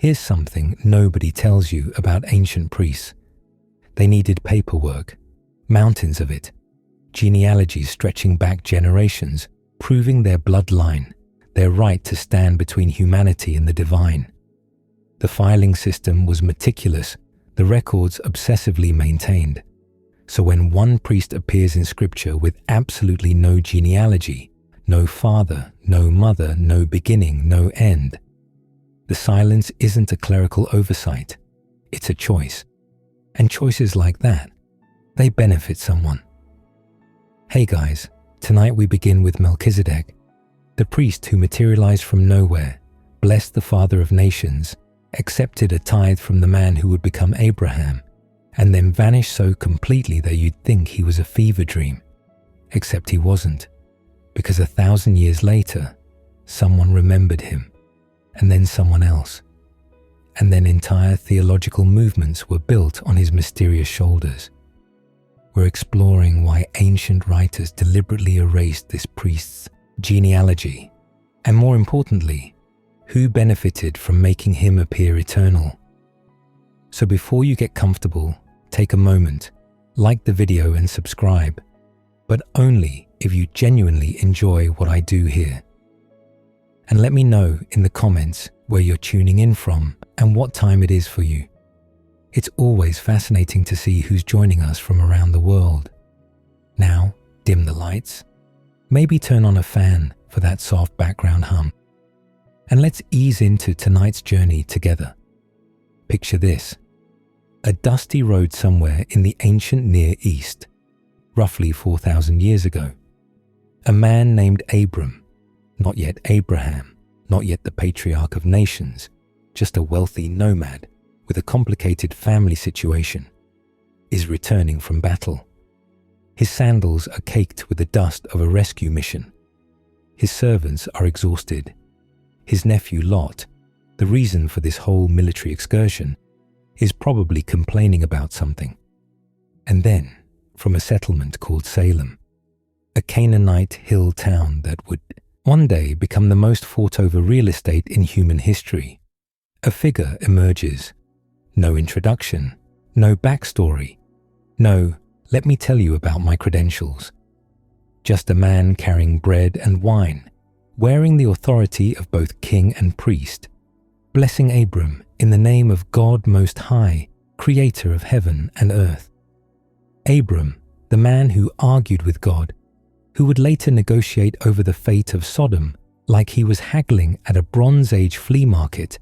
Here's something nobody tells you about ancient priests. They needed paperwork, mountains of it, genealogies stretching back generations, proving their bloodline, their right to stand between humanity and the divine. The filing system was meticulous, the records obsessively maintained. So when one priest appears in scripture with absolutely no genealogy, no father, no mother, no beginning, no end, the silence isn't a clerical oversight, it's a choice. And choices like that, they benefit someone. Hey guys, tonight we begin with Melchizedek, the priest who materialized from nowhere, blessed the father of nations, accepted a tithe from the man who would become Abraham, and then vanished so completely that you'd think he was a fever dream. Except he wasn't, because 1,000 years later, someone remembered him, and then someone else, and then entire theological movements were built on his mysterious shoulders. We're exploring why ancient writers deliberately erased this priest's genealogy, and more importantly, who benefited from making him appear eternal. So before you get comfortable, take a moment, like the video and subscribe, but only if you genuinely enjoy what I do here. And let me know in the comments where you're tuning in from and what time it is for you. It's always fascinating to see who's joining us from around the world. Now, dim the lights, maybe turn on a fan for that soft background hum, and let's ease into tonight's journey together. Picture this: a dusty road somewhere in the ancient Near East, roughly 4,000 years ago. A man named Abram, not yet Abraham, not yet the patriarch of nations, just a wealthy nomad with a complicated family situation, is returning from battle. His sandals are caked with the dust of a rescue mission. His servants are exhausted. His nephew Lot, the reason for this whole military excursion, is probably complaining about something. And then, from a settlement called Salem, a Canaanite hill town that would one day become the most fought over real estate in human history, a figure emerges. No introduction, no backstory, no, let me tell you about my credentials. Just a man carrying bread and wine, wearing the authority of both king and priest, blessing Abram in the name of God Most High, creator of heaven and earth. Abram, the man who argued with God, who would later negotiate over the fate of Sodom like he was haggling at a Bronze Age flea market,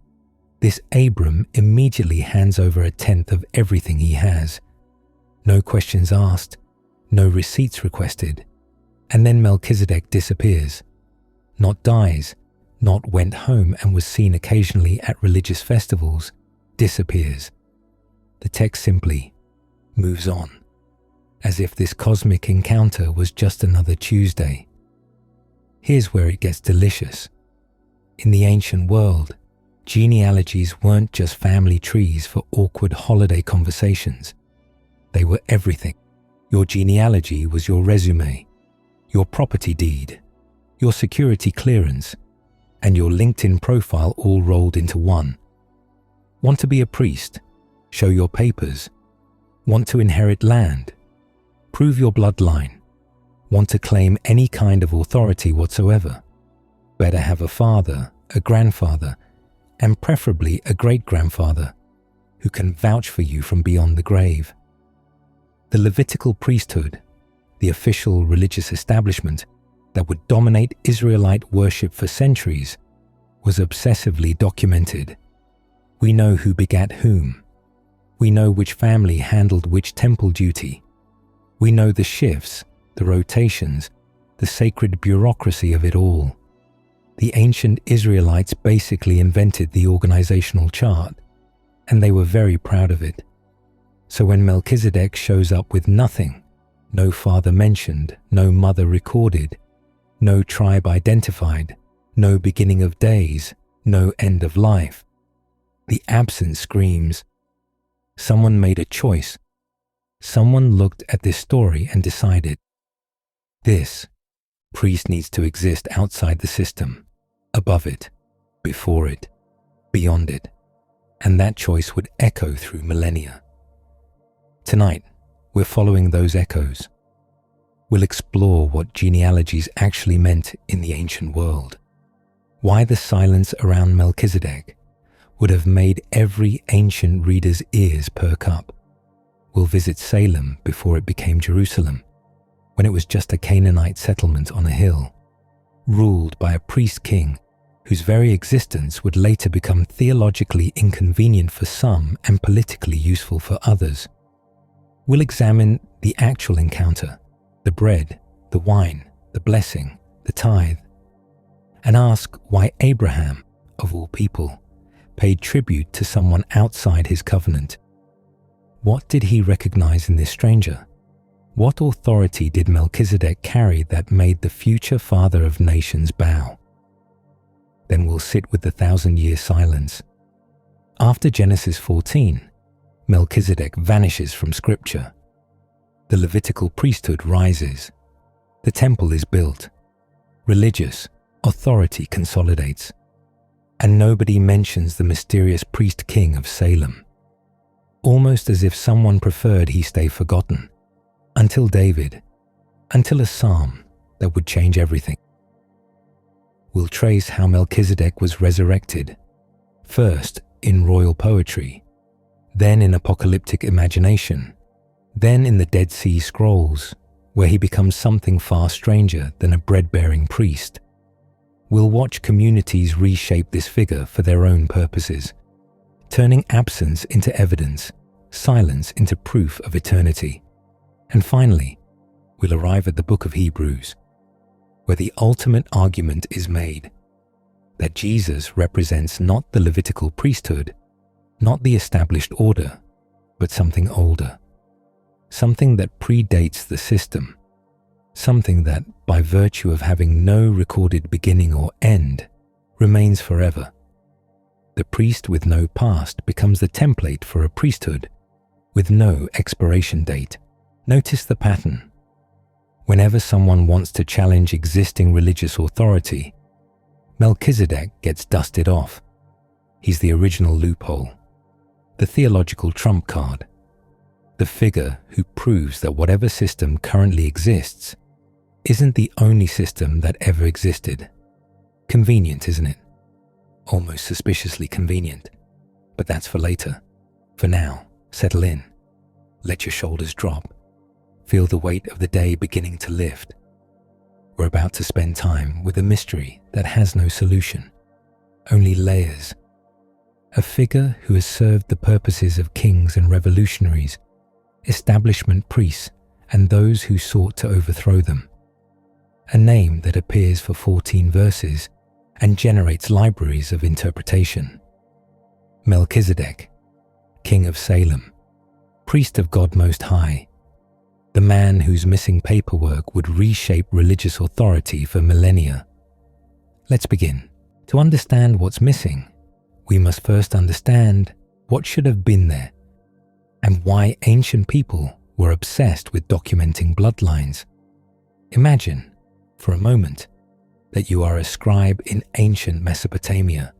this Abram immediately hands over 1/10 of everything he has. No questions asked, no receipts requested, and then Melchizedek disappears. Not dies, not went home and was seen occasionally at religious festivals, disappears. The text simply moves on, as if this cosmic encounter was just another Tuesday. Here's where it gets delicious. In the ancient world, genealogies weren't just family trees for awkward holiday conversations. They were everything. Your genealogy was your resume, your property deed, your security clearance, and your LinkedIn profile all rolled into one. Want to be a priest? Show your papers. Want to inherit land? Prove your bloodline. Want to claim any kind of authority whatsoever? Better have a father, a grandfather, and preferably a great-grandfather who can vouch for you from beyond the grave. The Levitical priesthood, the official religious establishment that would dominate Israelite worship for centuries, was obsessively documented. We know who begat whom. We know which family handled which temple duty. We know the shifts, the rotations, the sacred bureaucracy of it all. The ancient Israelites basically invented the organizational chart, and they were very proud of it. So when Melchizedek shows up with nothing, no father mentioned, no mother recorded, no tribe identified, no beginning of days, no end of life, the absence screams. Someone made a choice. Someone looked at this story and decided, this priest needs to exist outside the system, above it, before it, beyond it. and that choice would echo through millennia. Tonight, we're following those echoes. We'll explore what genealogies actually meant in the ancient world, why the silence around Melchizedek would have made every ancient reader's ears perk up. We'll visit Salem before it became Jerusalem, when it was just a Canaanite settlement on a hill, ruled by a priest-king whose very existence would later become theologically inconvenient for some and politically useful for others. We'll examine the actual encounter, the bread, the wine, the blessing, the tithe, and ask why Abraham, of all people, paid tribute to someone outside his covenant. What did he recognize in this stranger? What authority did Melchizedek carry that made the future father of nations bow? Then we'll sit with the 1,000-year silence. After Genesis 14, Melchizedek vanishes from Scripture. The Levitical priesthood rises. The temple is built. Religious authority consolidates. And nobody mentions the mysterious priest-king of Salem. Almost as if someone preferred he stay forgotten. Until David. Until a psalm that would change everything. We'll trace how Melchizedek was resurrected. First in royal poetry. Then in apocalyptic imagination. Then in the Dead Sea Scrolls, where he becomes something far stranger than a bread-bearing priest. We'll watch communities reshape this figure for their own purposes, turning absence into evidence, silence into proof of eternity. And finally, we'll arrive at the book of Hebrews, where the ultimate argument is made that Jesus represents not the Levitical priesthood, not the established order, but something older. Something that predates the system, something that, by virtue of having no recorded beginning or end, remains forever. The priest with no past becomes the template for a priesthood with no expiration date. Notice the pattern. Whenever someone wants to challenge existing religious authority, Melchizedek gets dusted off. He's the original loophole, the theological trump card, the figure who proves that whatever system currently exists isn't the only system that ever existed. Convenient, isn't it? Almost suspiciously convenient. But that's for later. For now, settle in. Let your shoulders drop. Feel the weight of the day beginning to lift. We're about to spend time with a mystery that has no solution, only layers. A figure who has served the purposes of kings and revolutionaries, establishment priests, and those who sought to overthrow them. A name that appears for 14 verses and generates libraries of interpretation. Melchizedek, King of Salem, priest of God Most High, the man whose missing paperwork would reshape religious authority for millennia. Let's begin. To understand what's missing, we must first understand what should have been there and why ancient people were obsessed with documenting bloodlines. Imagine, for a moment, that you are a scribe in ancient Mesopotamia.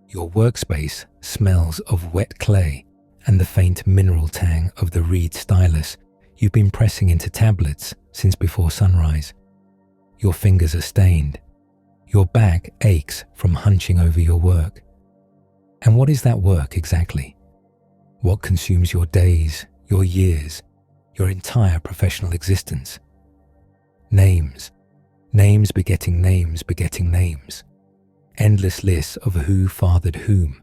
Your workspace smells of wet clay and the faint mineral tang of the reed stylus you've been pressing into tablets since before sunrise. Your fingers are stained. Your back aches from hunching over your work. And what is that work exactly? What consumes your days, your years, your entire professional existence? Names. Names begetting names begetting names. Endless lists of who fathered whom,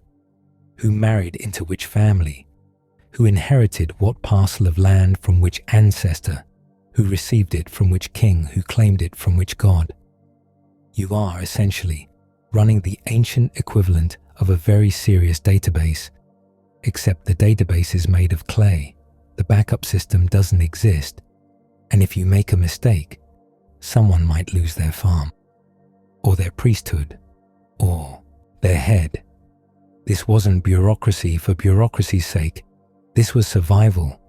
who married into which family, who inherited what parcel of land from which ancestor, who received it from which king, who claimed it from which god. You are essentially running the ancient equivalent of a very serious database, except the database is made of clay, the backup system doesn't exist, and if you make a mistake, someone might lose their farm, or their priesthood, or their head. This wasn't bureaucracy for bureaucracy's sake. This was survival.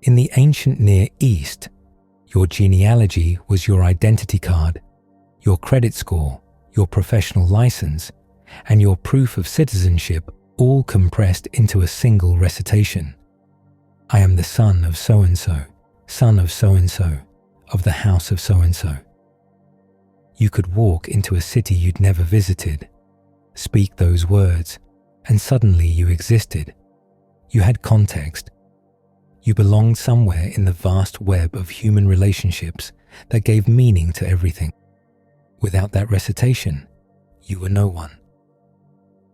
In the ancient Near East, your genealogy was your identity card, your credit score, your professional license, and your proof of citizenship all compressed into a single recitation. I am the son of so-and-so, son of so-and-so, of the house of so-and-so. You could walk into a city you'd never visited, speak those words, and suddenly you existed. You had context. You belonged somewhere in the vast web of human relationships that gave meaning to everything. Without that recitation, you were no one.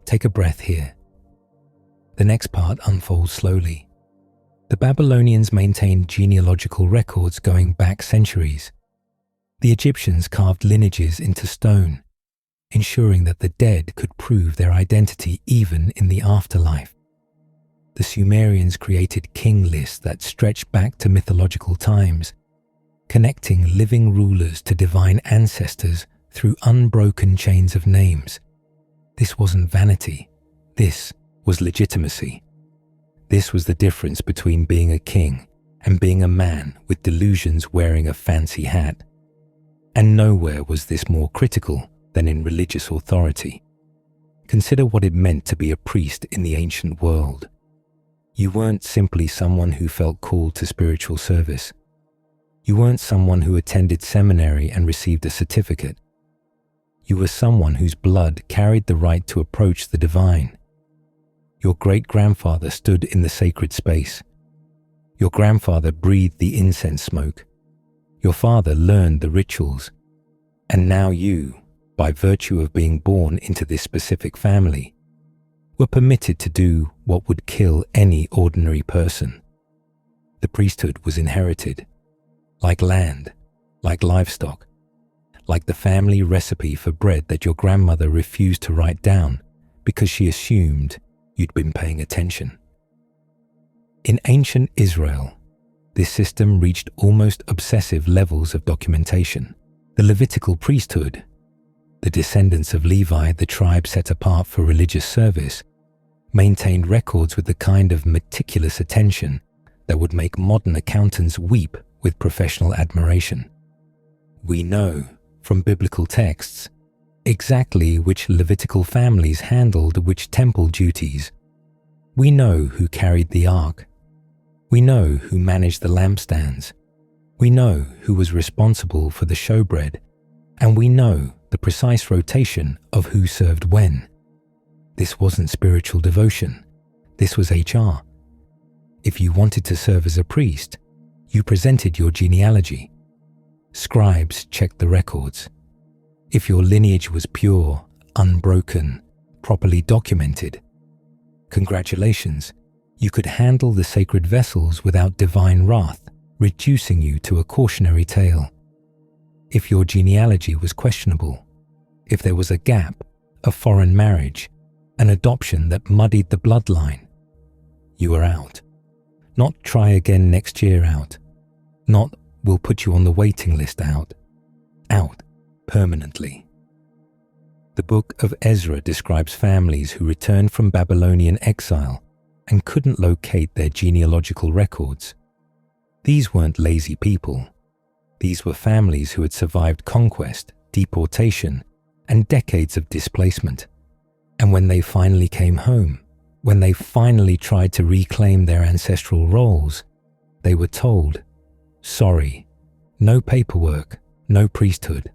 Take a breath here. The next part unfolds slowly. The Babylonians maintained genealogical records going back centuries. The Egyptians carved lineages into stone, ensuring that the dead could prove their identity even in the afterlife. The Sumerians created king lists that stretched back to mythological times, connecting living rulers to divine ancestors through unbroken chains of names. This wasn't vanity. This was legitimacy. This was the difference between being a king and being a man with delusions wearing a fancy hat. And nowhere was this more critical than in religious authority. Consider what it meant to be a priest in the ancient world. You weren't simply someone who felt called to spiritual service. You weren't someone who attended seminary and received a certificate. You were someone whose blood carried the right to approach the divine. Your great-grandfather stood in the sacred space. Your grandfather breathed the incense smoke. Your father learned the rituals. And now you, by virtue of being born into this specific family, were permitted to do what would kill any ordinary person. The priesthood was inherited, like land, like livestock, like the family recipe for bread that your grandmother refused to write down because she assumed you'd been paying attention. In ancient Israel, this system reached almost obsessive levels of documentation. The Levitical priesthood, the descendants of Levi, the tribe set apart for religious service, maintained records with the kind of meticulous attention that would make modern accountants weep with professional admiration. We know from biblical texts exactly which Levitical families handled which temple duties. We know who carried the ark. We know who managed the lampstands. We know who was responsible for the showbread, and we know the precise rotation of who served when. This wasn't spiritual devotion. This was HR. If you wanted to serve as a priest, you presented your genealogy. Scribes checked the records. If your lineage was pure, unbroken, properly documented, congratulations, you could handle the sacred vessels without divine wrath, reducing you to a cautionary tale. If your genealogy was questionable, if there was a gap, a foreign marriage, an adoption that muddied the bloodline, you were out. Not try again next year out. Not we'll put you on the waiting list out. Out permanently. The book of Ezra describes families who returned from Babylonian exile and couldn't locate their genealogical records. These weren't lazy people. These were families who had survived conquest, deportation, and decades of displacement. And when they finally came home, when they finally tried to reclaim their ancestral roles, they were told, sorry, no paperwork, no priesthood.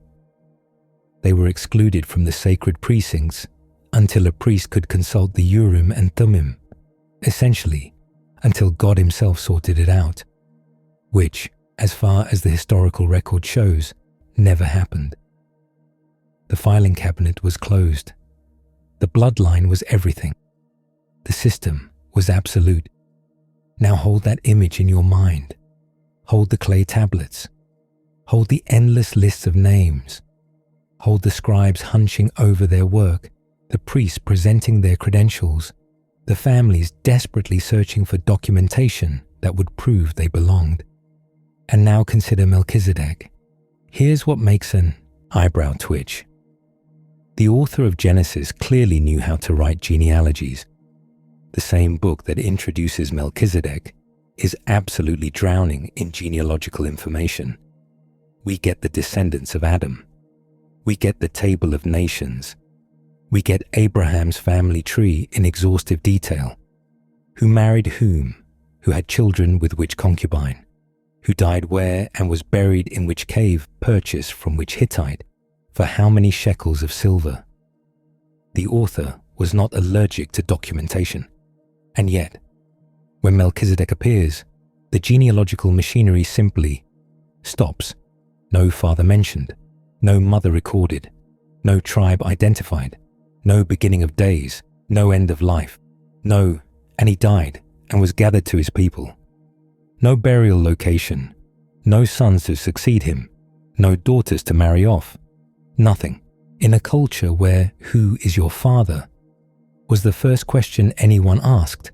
They were excluded from the sacred precincts until a priest could consult the Urim and Thummim, essentially, until God himself sorted it out, which, as far as the historical record shows, never happened. The filing cabinet was closed. The bloodline was everything. The system was absolute. Now hold that image in your mind. Hold the clay tablets. Hold the endless lists of names. Hold the scribes hunching over their work, the priests presenting their credentials, the families desperately searching for documentation that would prove they belonged. And now consider Melchizedek. Here's what makes an eyebrow twitch. The author of Genesis clearly knew how to write genealogies. The same book that introduces Melchizedek is absolutely drowning in genealogical information. We get the descendants of Adam. We get the table of nations. We get Abraham's family tree in exhaustive detail. Who married whom, who had children with which concubine, who died where and was buried in which cave purchased from which Hittite, for how many shekels of silver. The author was not allergic to documentation, and yet, when Melchizedek appears, the genealogical machinery simply stops. No father mentioned, no mother recorded, no tribe identified, no beginning of days, no end of life, no, and he died and was gathered to his people. No burial location, no sons to succeed him, no daughters to marry off, nothing. In a culture where "who is your father?" was the first question anyone asked,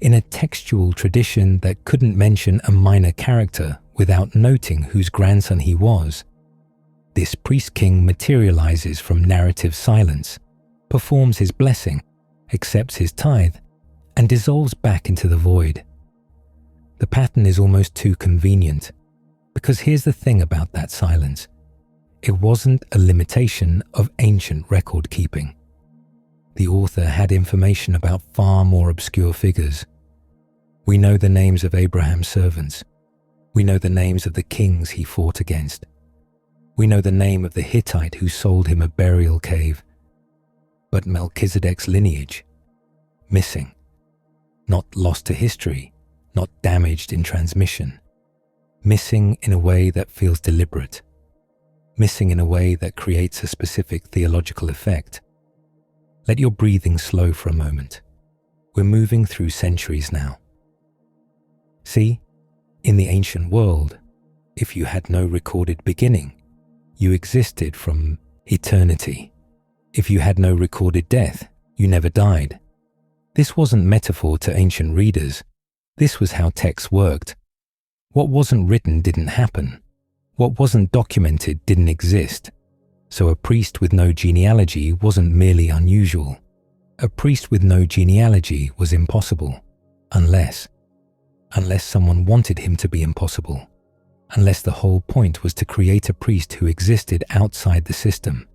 in a textual tradition that couldn't mention a minor character without noting whose grandson he was, this priest-king materializes from narrative silence, performs his blessing, accepts his tithe, and dissolves back into the void. The pattern is almost too convenient, because here's the thing about that silence. It wasn't a limitation of ancient record-keeping. The author had information about far more obscure figures. We know the names of Abraham's servants. We know the names of the kings he fought against. We know the name of the Hittite who sold him a burial cave. But Melchizedek's lineage, missing. Not lost to history, not damaged in transmission. Missing in a way that feels deliberate. Missing in a way that creates a specific theological effect. Let your breathing slow for a moment. We're moving through centuries now. See, in the ancient world, if you had no recorded beginning, you existed from eternity. If you had no recorded death, you never died. This wasn't metaphor to ancient readers. This was how texts worked. What wasn't written didn't happen. What wasn't documented didn't exist. So a priest with no genealogy wasn't merely unusual. A priest with no genealogy was impossible, unless someone wanted him to be impossible, unless the whole point was to create a priest who existed outside the system,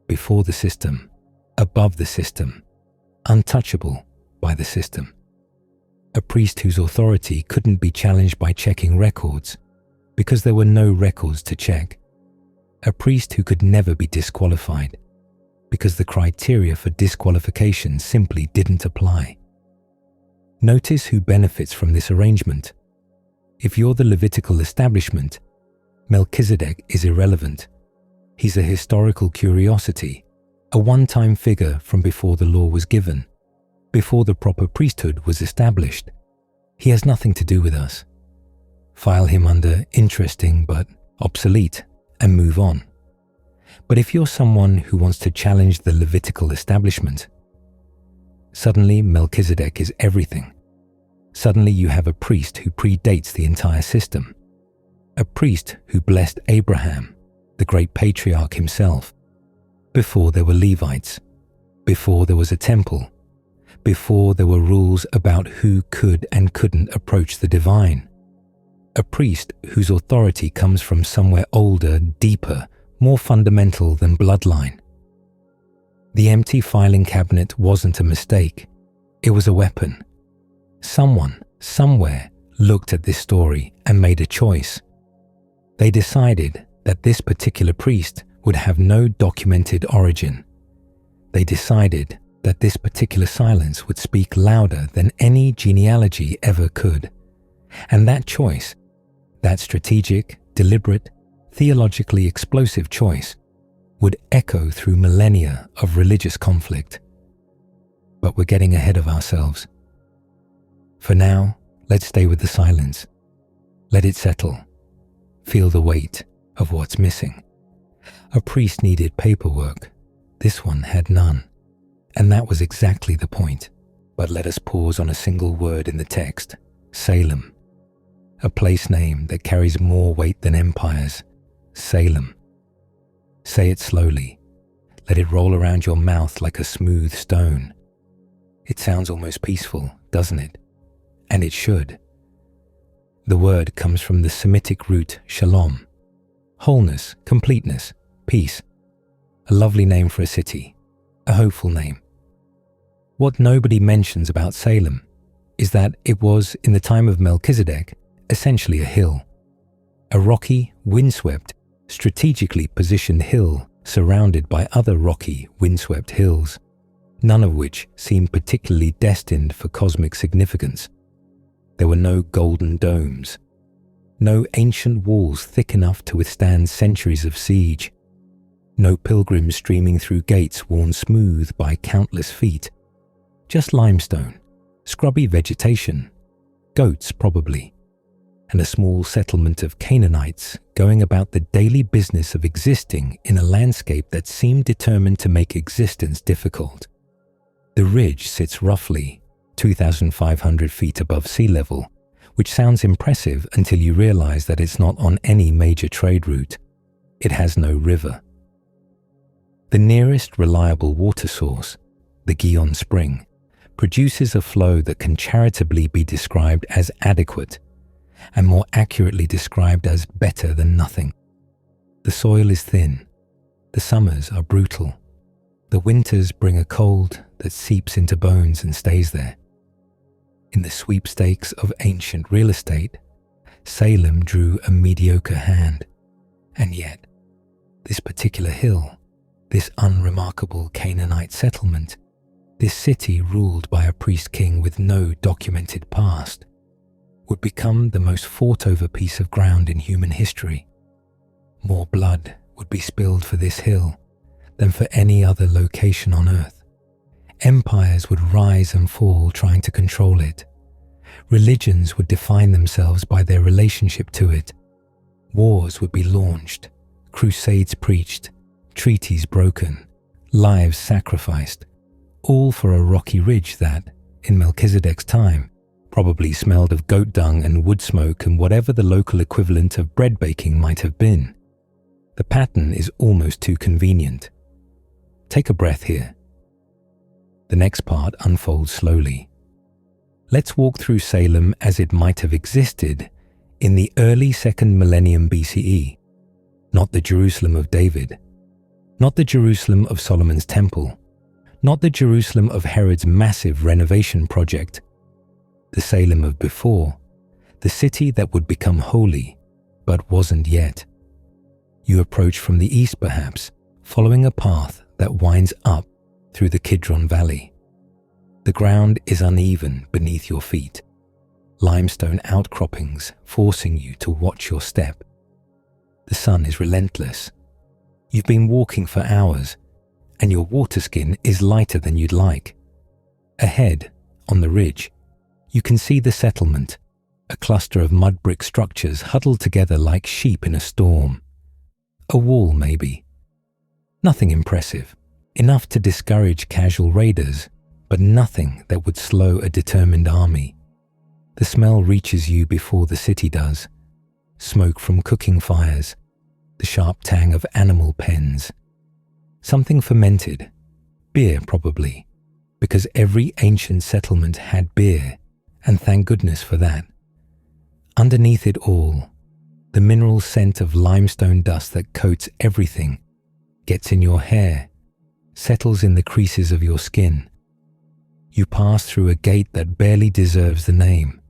before the system, above the system, untouchable by the system. A priest whose authority couldn't be challenged by checking records, because there were no records to check. A priest who could never be disqualified, because the criteria for disqualification simply didn't apply. Notice who benefits from this arrangement. If you're the Levitical establishment, Melchizedek is irrelevant. He's a historical curiosity, a one-time figure from before the law was given, before the proper priesthood was established. He has nothing to do with us. File him under interesting but obsolete and move on. But if you're someone who wants to challenge the Levitical establishment, suddenly Melchizedek is everything. Suddenly you have a priest who predates the entire system. A priest who blessed Abraham, the great patriarch himself, before there were Levites, before there was a temple, before there were rules about who could and couldn't approach the divine. A priest whose authority comes from somewhere older, deeper, more fundamental than bloodline. The empty filing cabinet wasn't a mistake. It was a weapon. Someone, somewhere, looked at this story and made a choice. They decided that this particular priest would have no documented origin. They decided that this particular silence would speak louder than any genealogy ever could. And that choice, that strategic, deliberate, theologically explosive choice, would echo through millennia of religious conflict. But we're getting ahead of ourselves. For now, let's stay with the silence. Let it settle. Feel the weight of what's missing. A priest needed paperwork. This one had none. And that was exactly the point. But let us pause on a single word in the text, Salem. A place name that carries more weight than empires. Salem. Say it slowly. Let it roll around your mouth like a smooth stone. It sounds almost peaceful, doesn't it? And it should. The word comes from the Semitic root shalom. Wholeness, completeness, peace. A lovely name for a city. A hopeful name. What nobody mentions about Salem is that it was, in the time of Melchizedek, essentially a hill. A rocky, windswept, strategically positioned hill surrounded by other rocky, windswept hills, none of which seemed particularly destined for cosmic significance. There were no golden domes, no ancient walls thick enough to withstand centuries of siege, no pilgrims streaming through gates worn smooth by countless feet, just limestone, scrubby vegetation, goats probably, and a small settlement of Canaanites going about the daily business of existing in a landscape that seemed determined to make existence difficult. The ridge sits roughly 2,500 feet above sea level, which sounds impressive until you realize that it's not on any major trade route. It has no river. The nearest reliable water source, the Gihon Spring, produces a flow that can charitably be described as adequate, and more accurately described as better than nothing. The soil is thin, the summers are brutal, the winters bring a cold that seeps into bones and stays there. In the sweepstakes of ancient real estate, Salem drew a mediocre hand, and yet, this particular hill, this unremarkable Canaanite settlement, this city ruled by a priest-king with no documented past, would become the most fought-over piece of ground in human history. More blood would be spilled for this hill than for any other location on earth. Empires would rise and fall trying to control it. Religions would define themselves by their relationship to it. Wars would be launched, crusades preached, treaties broken, lives sacrificed, all for a rocky ridge that, in Melchizedek's time, probably smelled of goat dung and wood smoke and whatever the local equivalent of bread baking might have been. The pattern is almost too convenient. Take a breath here. The next part unfolds slowly. Let's walk through Salem as it might have existed in the early 2nd millennium BCE, not the Jerusalem of David, not the Jerusalem of Solomon's temple, not the Jerusalem of Herod's massive renovation project, the Salem of before, the city that would become holy, but wasn't yet. You approach from the east perhaps, following a path that winds up through the Kidron Valley. The ground is uneven beneath your feet, limestone outcroppings forcing you to watch your step. The sun is relentless. You've been walking for hours, and your water skin is lighter than you'd like. Ahead, on the ridge, you can see the settlement, a cluster of mud brick structures huddled together like sheep in a storm. A wall, maybe. Nothing impressive, enough to discourage casual raiders, but nothing that would slow a determined army. The smell reaches you before the city does. Smoke from cooking fires, the sharp tang of animal pens. Something fermented, beer probably, because every ancient settlement had beer, and thank goodness for that. Underneath it all, the mineral scent of limestone dust that coats everything, gets in your hair, settles in the creases of your skin. You pass through a gate that barely deserves the name.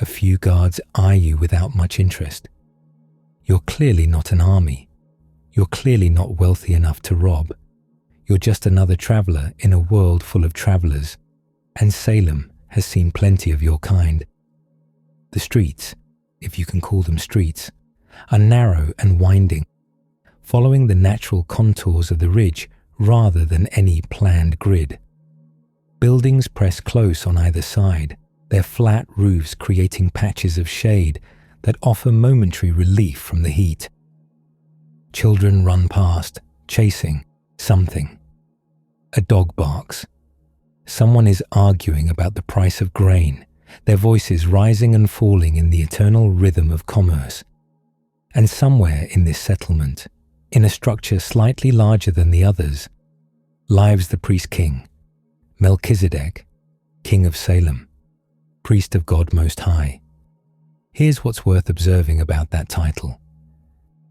A few guards eye you without much interest. You're clearly not an army. You're clearly not wealthy enough to rob. You're just another traveler in a world full of travelers, and Salem has seen plenty of your kind. The streets, if you can call them streets, are narrow and winding, following the natural contours of the ridge rather than any planned grid. Buildings press close on either side, their flat roofs creating patches of shade that offer momentary relief from the heat. Children run past, chasing something. A dog barks. Someone is arguing about the price of grain, their voices rising and falling in the eternal rhythm of commerce. And somewhere in this settlement, in a structure slightly larger than the others, lives the priest-king, Melchizedek, king of Salem, priest of God Most High. Here's what's worth observing about that title.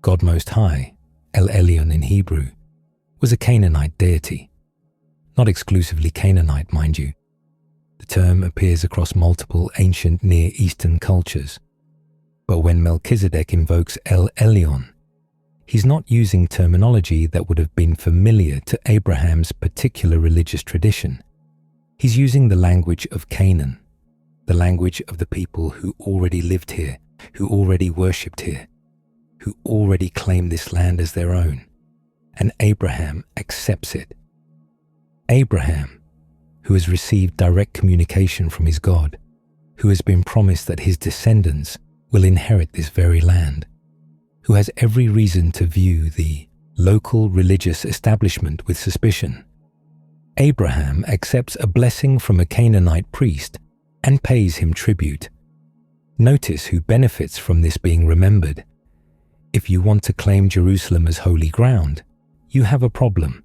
God Most High, El Elyon in Hebrew, was a Canaanite deity, not exclusively Canaanite, mind you. The term appears across multiple ancient Near Eastern cultures. But when Melchizedek invokes El Elyon, he's not using terminology that would have been familiar to Abraham's particular religious tradition. He's using the language of Canaan, the language of the people who already lived here, who already worshipped here, who already claimed this land as their own. And Abraham accepts it. Abraham, who has received direct communication from his God, who has been promised that his descendants will inherit this very land, who has every reason to view the local religious establishment with suspicion. Abraham accepts a blessing from a Canaanite priest and pays him tribute. Notice who benefits from this being remembered. If you want to claim Jerusalem as holy ground, you have a problem.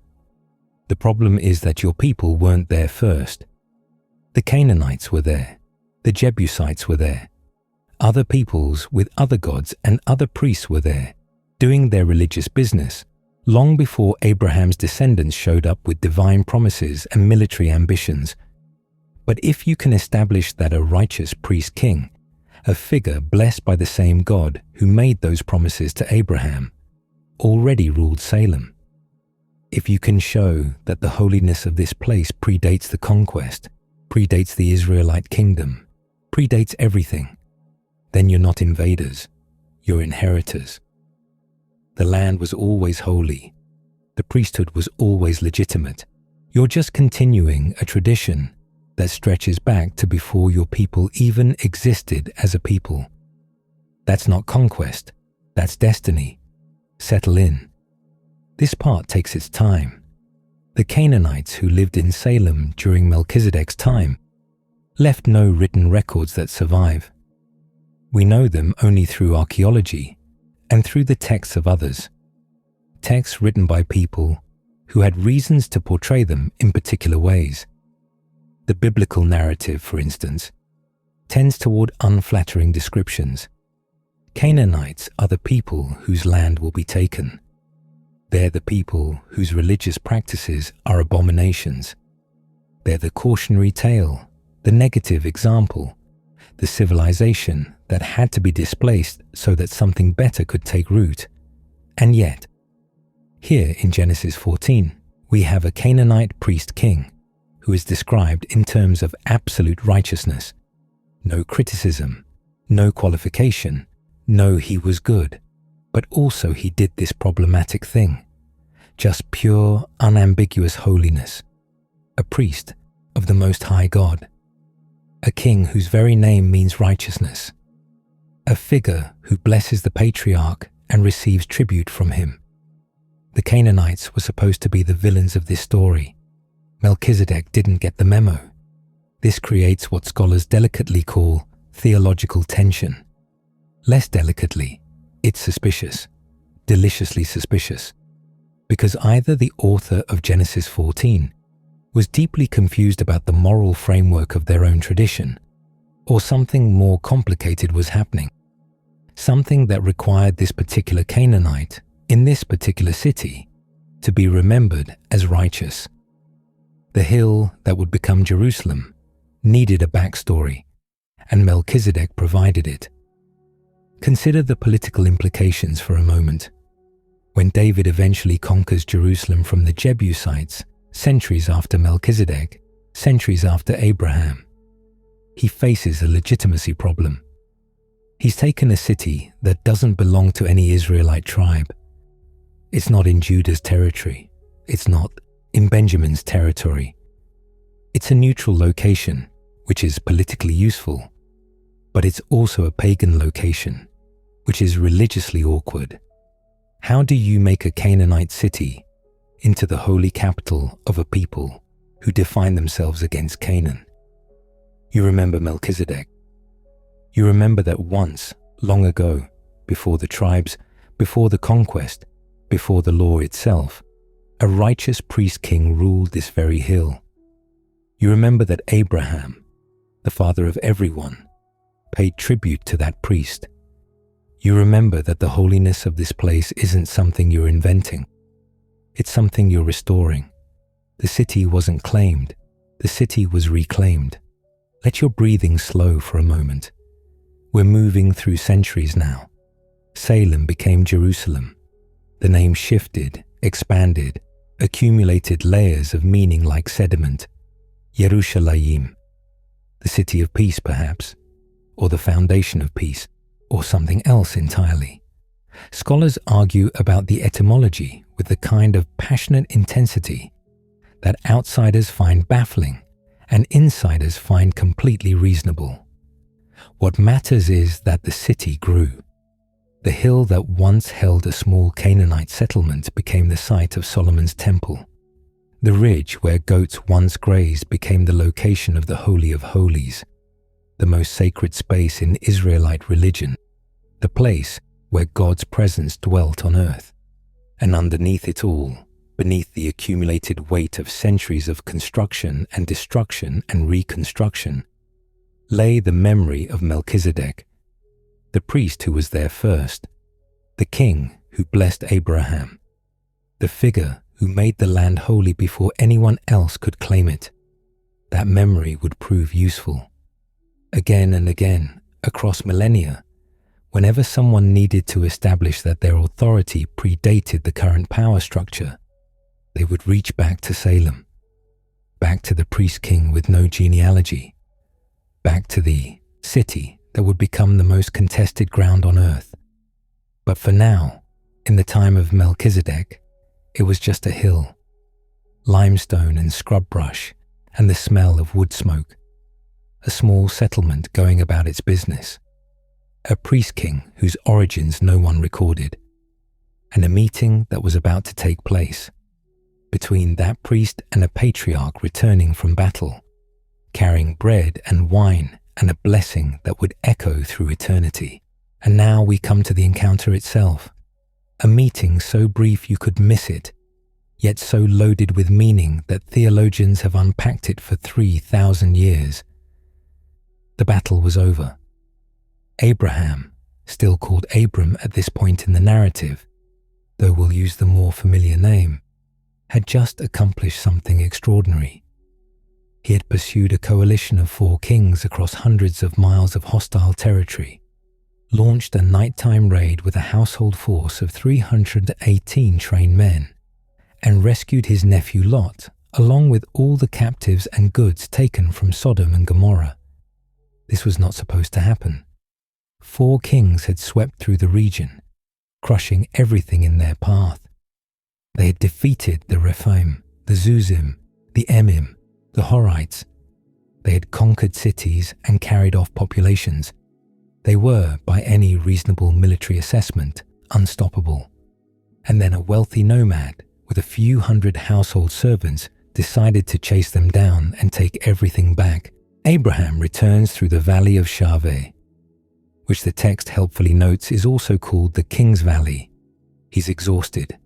The problem is that your people weren't there first. The Canaanites were there. The Jebusites were there. Other peoples with other gods and other priests were there, doing their religious business, long before Abraham's descendants showed up with divine promises and military ambitions. But if you can establish that a righteous priest-king, a figure blessed by the same God who made those promises to Abraham, already ruled Salem, if you can show that the holiness of this place predates the conquest, predates the Israelite kingdom, predates everything, then you're not invaders, you're inheritors. The land was always holy. The priesthood was always legitimate. You're just continuing a tradition that stretches back to before your people even existed as a people. That's not conquest, that's destiny. Settle in. This part takes its time. The Canaanites who lived in Salem during Melchizedek's time left no written records that survive. We know them only through archaeology and through the texts of others, texts written by people who had reasons to portray them in particular ways. The biblical narrative, for instance, tends toward unflattering descriptions. Canaanites are the people whose land will be taken. They're the people whose religious practices are abominations. They're the cautionary tale, the negative example, the civilization that had to be displaced so that something better could take root. And yet, here in Genesis 14, we have a Canaanite priest-king who is described in terms of absolute righteousness. No criticism, no qualification, no he was good, but also he did this problematic thing. Just pure, unambiguous holiness. A priest of the Most High God. A king whose very name means righteousness. A figure who blesses the patriarch and receives tribute from him. The Canaanites were supposed to be the villains of this story. Melchizedek didn't get the memo. This creates what scholars delicately call theological tension. Less delicately, it's suspicious, deliciously suspicious, because either the author of Genesis 14 was deeply confused about the moral framework of their own tradition, or something more complicated was happening, something that required this particular Canaanite in this particular city to be remembered as righteous. The hill that would become Jerusalem needed a backstory, and Melchizedek provided it. Consider the political implications for a moment. When David eventually conquers Jerusalem from the Jebusites, centuries after Melchizedek, centuries after Abraham, he faces a legitimacy problem. He's taken a city that doesn't belong to any Israelite tribe. It's not in Judah's territory. It's not in Benjamin's territory. It's a neutral location, which is politically useful, but it's also a pagan location, which is religiously awkward. How do you make a Canaanite city into the holy capital of a people who define themselves against Canaan? You remember Melchizedek. You remember that once, long ago, before the tribes, before the conquest, before the law itself, a righteous priest-king ruled this very hill. You remember that Abraham, the father of everyone, paid tribute to that priest. You remember that the holiness of this place isn't something you're inventing. It's something you're restoring. The city wasn't claimed, the city was reclaimed. Let your breathing slow for a moment. We're moving through centuries now. Salem became Jerusalem. The name shifted, expanded, accumulated layers of meaning like sediment. Yerushalayim, the city of peace perhaps, or the foundation of peace, or something else entirely. Scholars argue about the etymology with the kind of passionate intensity that outsiders find baffling and insiders find completely reasonable. What matters is that the city grew. The hill that once held a small Canaanite settlement became the site of Solomon's temple. The ridge where goats once grazed became the location of the Holy of Holies, the most sacred space in Israelite religion, the place where God's presence dwelt on earth. And underneath it all, beneath the accumulated weight of centuries of construction and destruction and reconstruction, lay the memory of Melchizedek, the priest who was there first, the king who blessed Abraham, the figure who made the land holy before anyone else could claim it. That memory would prove useful. Again and again, across millennia, whenever someone needed to establish that their authority predated the current power structure, they would reach back to Salem, back to the priest-king with no genealogy, back to the city that would become the most contested ground on earth. But for now, in the time of Melchizedek, it was just a hill, limestone and scrub brush, and the smell of wood smoke, a small settlement going about its business, a priest-king whose origins no one recorded, and a meeting that was about to take place between that priest and a patriarch returning from battle, carrying bread and wine and a blessing that would echo through eternity. And now we come to the encounter itself, a meeting so brief you could miss it, yet so loaded with meaning that theologians have unpacked it for 3,000 years. The battle was over. Abraham, still called Abram at this point in the narrative, though we'll use the more familiar name, had just accomplished something extraordinary. He had pursued a coalition of 4 kings across hundreds of miles of hostile territory, launched a nighttime raid with a household force of 318 trained men, and rescued his nephew Lot, along with all the captives and goods taken from Sodom and Gomorrah. This was not supposed to happen. 4 kings had swept through the region, crushing everything in their path. They had defeated the Rephaim, the Zuzim, the Emim, the Horites. They had conquered cities and carried off populations. They were, by any reasonable military assessment, unstoppable. And then a wealthy nomad with a few hundred household servants decided to chase them down and take everything back. Abraham returns through the valley of Shaveh, which the text helpfully notes is also called the King's Valley. He's exhausted.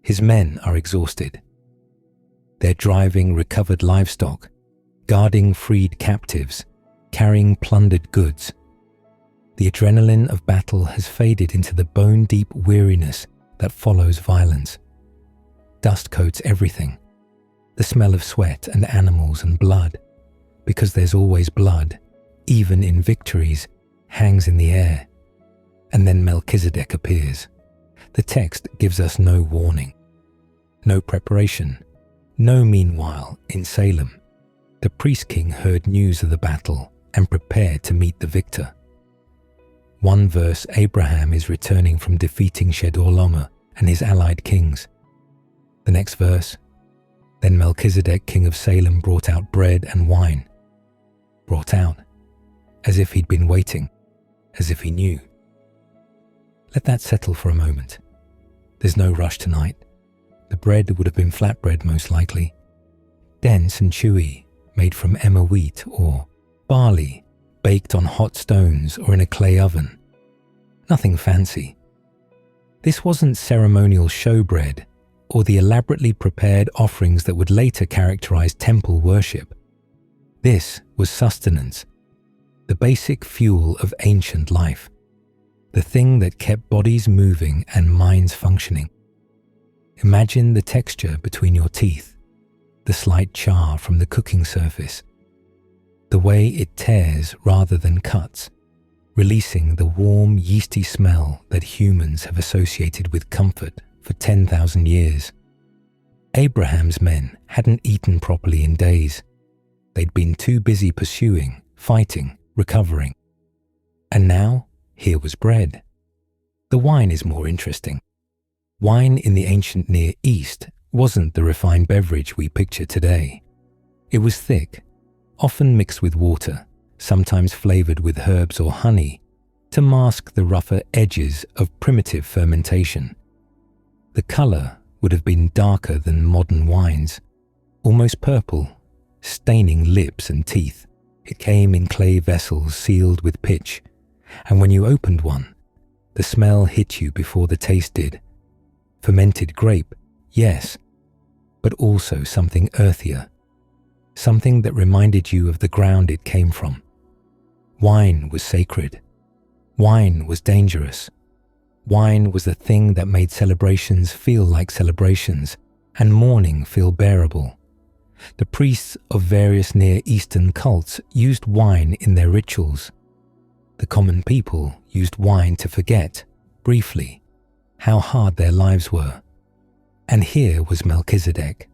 His men are exhausted. They're driving recovered livestock, guarding freed captives, carrying plundered goods. The adrenaline of battle has faded into the bone-deep weariness that follows violence. Dust coats everything. The smell of sweat and animals and blood, because there's always blood, even in victories, hangs in the air. And then Melchizedek appears. The text gives us no warning, no preparation, no meanwhile in Salem. The priest-king heard news of the battle and prepared to meet the victor. One verse, Abraham is returning from defeating Chedorlaomer and his allied kings. The next verse, then Melchizedek, king of Salem, brought out bread and wine. Brought out, as if he'd been waiting, as if he knew. Let that settle for a moment. There's no rush tonight. The bread would have been flatbread most likely, dense and chewy, made from emmer wheat or barley, baked on hot stones or in a clay oven. Nothing fancy. This wasn't ceremonial showbread or the elaborately prepared offerings that would later characterize temple worship. This was sustenance, the basic fuel of ancient life, the thing that kept bodies moving and minds functioning. Imagine the texture between your teeth, the slight char from the cooking surface, the way it tears rather than cuts, releasing the warm, yeasty smell that humans have associated with comfort for 10,000 years. Abraham's men hadn't eaten properly in days. They'd been too busy pursuing, fighting, recovering. And now, here was bread. The wine is more interesting. Wine in the ancient Near East wasn't the refined beverage we picture today. It was thick, often mixed with water, sometimes flavored with herbs or honey, to mask the rougher edges of primitive fermentation. The color would have been darker than modern wines, almost purple, staining lips and teeth. It came in clay vessels sealed with pitch, and when you opened one, the smell hit you before the taste did. Fermented grape, yes, but also something earthier, something that reminded you of the ground it came from. Wine was sacred. Wine was dangerous. Wine was the thing that made celebrations feel like celebrations and mourning feel bearable. The priests of various Near Eastern cults used wine in their rituals. The common people used wine to forget, briefly, how hard their lives were. And here was Melchizedek,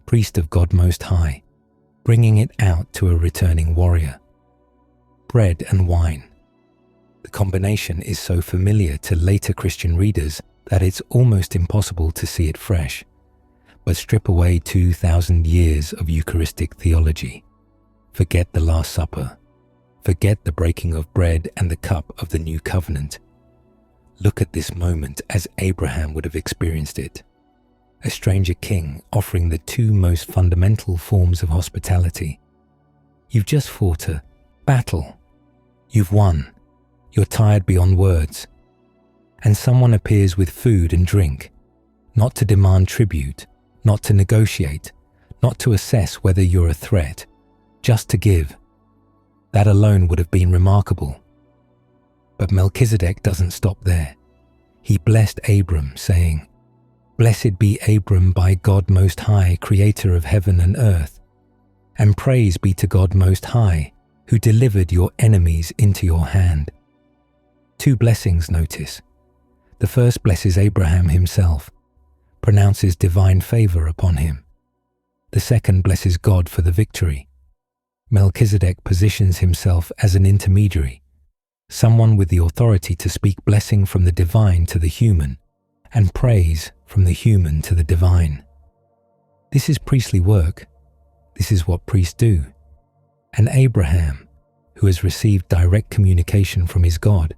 priest of God Most High, bringing it out to a returning warrior. Bread and wine. The combination is so familiar to later Christian readers that it's almost impossible to see it fresh. But strip away 2,000 years of Eucharistic theology. Forget the Last Supper. Forget the breaking of bread and the cup of the New Covenant. Look at this moment as Abraham would have experienced it. A stranger king offering the two most fundamental forms of hospitality. You've just fought a battle. You've won. You're tired beyond words. And someone appears with food and drink, not to demand tribute, not to negotiate, not to assess whether you're a threat, just to give. That alone would have been remarkable. But Melchizedek doesn't stop there. He blessed Abram, saying, "Blessed be Abram by God Most High, creator of heaven and earth, and praise be to God Most High, who delivered your enemies into your hand." Two blessings, notice. The first blesses Abraham himself, pronounces divine favor upon him. The second blesses God for the victory. Melchizedek positions himself as an intermediary, someone with the authority to speak blessing from the divine to the human, and praise from the human to the divine. This is priestly work. This is what priests do. And Abraham, who has received direct communication from his God,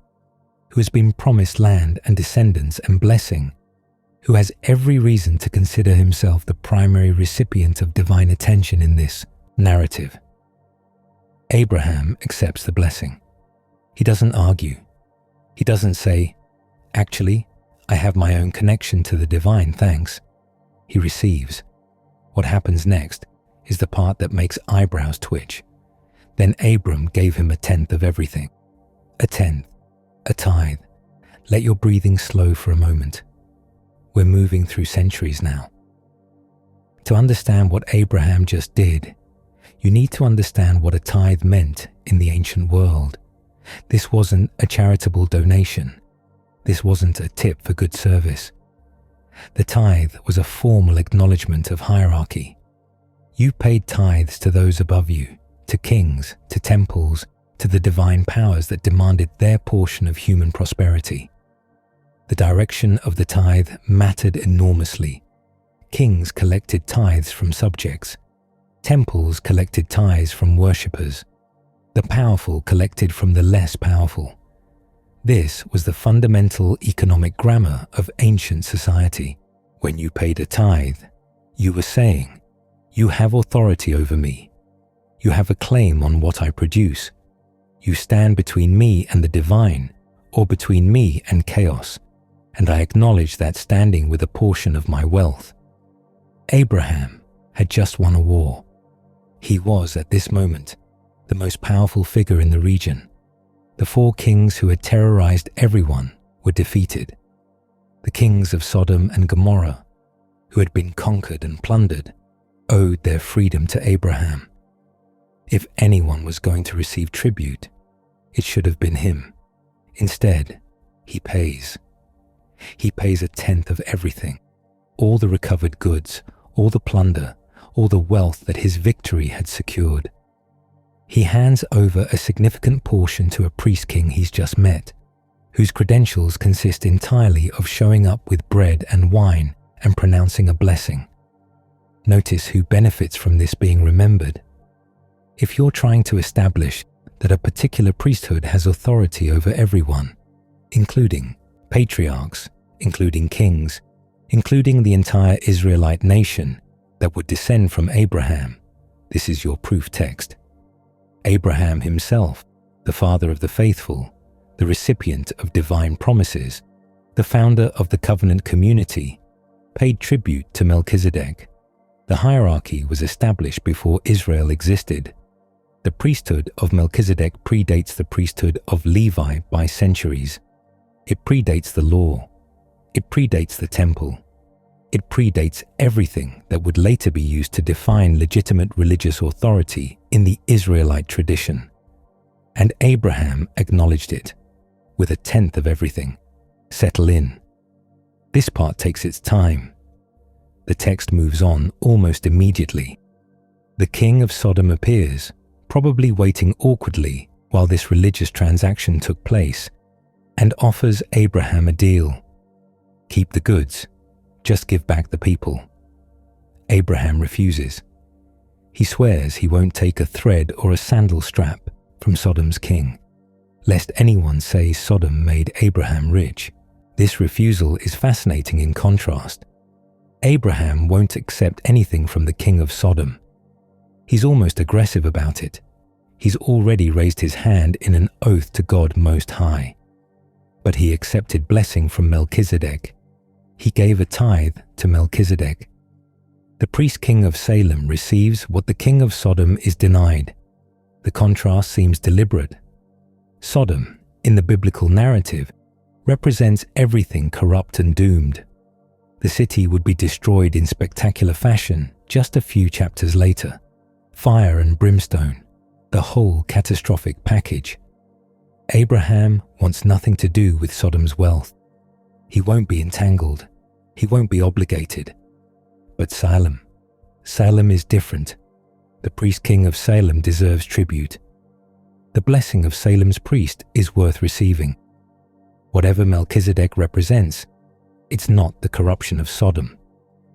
who has been promised land and descendants and blessing, who has every reason to consider himself the primary recipient of divine attention in this narrative. Abraham accepts the blessing. He doesn't argue. He doesn't say, "Actually, I have my own connection to the divine, thanks." He receives. What happens next is the part that makes eyebrows twitch. Then Abram gave him 1/10 of everything. 1/10, a tithe. Let your breathing slow for a moment. We're moving through centuries now. To understand what Abraham just did, you need to understand what a tithe meant in the ancient world. This wasn't a charitable donation. This wasn't a tip for good service. The tithe was a formal acknowledgement of hierarchy. You paid tithes to those above you, to kings, to temples, to the divine powers that demanded their portion of human prosperity. The direction of the tithe mattered enormously. Kings collected tithes from subjects. Temples collected tithes from worshippers. The powerful collected from the less powerful. This was the fundamental economic grammar of ancient society. When you paid a tithe, you were saying, "You have authority over me. You have a claim on what I produce. You stand between me and the divine, or between me and chaos, and I acknowledge that standing with a portion of my wealth." Abraham had just won a war. He was, at this moment, the most powerful figure in the region. The 4 kings who had terrorized everyone were defeated. The kings of Sodom and Gomorrah, who had been conquered and plundered, owed their freedom to Abraham. If anyone was going to receive tribute, it should have been him. Instead, he pays. He pays a tenth of everything, all the recovered goods, all the plunder, all the wealth that his victory had secured. He hands over a significant portion to a priest king he's just met, whose credentials consist entirely of showing up with bread and wine and pronouncing a blessing. Notice who benefits from this being remembered. If you're trying to establish that a particular priesthood has authority over everyone, including patriarchs, including kings, including the entire Israelite nation that would descend from Abraham, this is your proof text. Abraham himself, the father of the faithful, the recipient of divine promises, the founder of the covenant community, paid tribute to Melchizedek. The hierarchy was established before Israel existed. The priesthood of Melchizedek predates the priesthood of Levi by centuries. It predates the law. It predates the temple. It predates everything that would later be used to define legitimate religious authority in the Israelite tradition. And Abraham acknowledged it, with a tenth of everything. Settle in. This part takes its time. The text moves on almost immediately. The king of Sodom appears, probably waiting awkwardly while this religious transaction took place, and offers Abraham a deal. Keep the goods, just give back the people. Abraham refuses. He swears he won't take a thread or a sandal strap from Sodom's king, lest anyone say Sodom made Abraham rich. This refusal is fascinating in contrast. Abraham won't accept anything from the king of Sodom. He's almost aggressive about it. He's already raised his hand in an oath to God Most High. But he accepted blessing from Melchizedek. He gave a tithe to Melchizedek. The priest king of Salem receives what the king of Sodom is denied. The contrast seems deliberate. Sodom, in the biblical narrative, represents everything corrupt and doomed. The city would be destroyed in spectacular fashion just a few chapters later. Fire and brimstone, the whole catastrophic package. Abraham wants nothing to do with Sodom's wealth. He won't be entangled. He won't be obligated. But Salem is different. The priest king of Salem deserves tribute. The blessing of Salem's priest is worth receiving. Whatever Melchizedek represents, it's not the corruption of Sodom.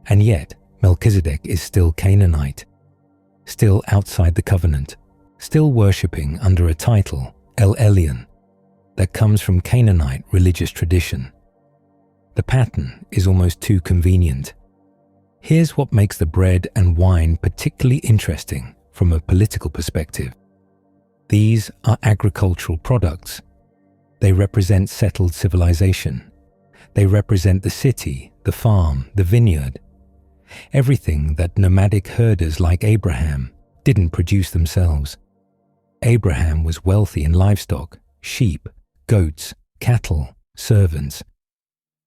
And yet, Melchizedek is still Canaanite, still outside the covenant, still worshipping under a title, El Elyon, that comes from Canaanite religious tradition. The pattern is almost too convenient. Here's what makes the bread and wine particularly interesting from a political perspective. These are agricultural products. They represent settled civilization. They represent the city, the farm, the vineyard. Everything that nomadic herders like Abraham didn't produce themselves. Abraham was wealthy in livestock, sheep, goats, cattle, servants.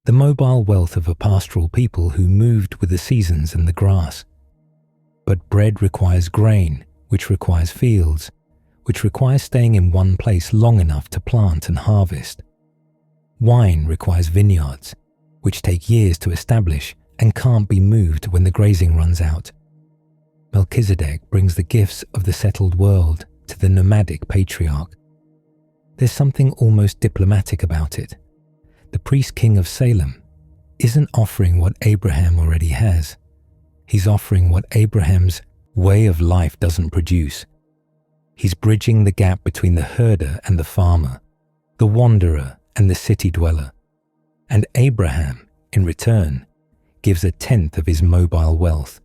The mobile wealth of a pastoral people who moved with the seasons and the grass. But bread requires grain, which requires fields, which requires staying in one place long enough to plant and harvest. Wine requires vineyards, which take years to establish and can't be moved when the grazing runs out. Melchizedek brings the gifts of the settled world to the nomadic patriarch. There's something almost diplomatic about it. The priest king of Salem isn't offering what Abraham already has. He's offering what Abraham's way of life doesn't produce. He's bridging the gap between the herder and the farmer, the wanderer and the city dweller. And Abraham, in return, gives a tenth of his mobile wealth,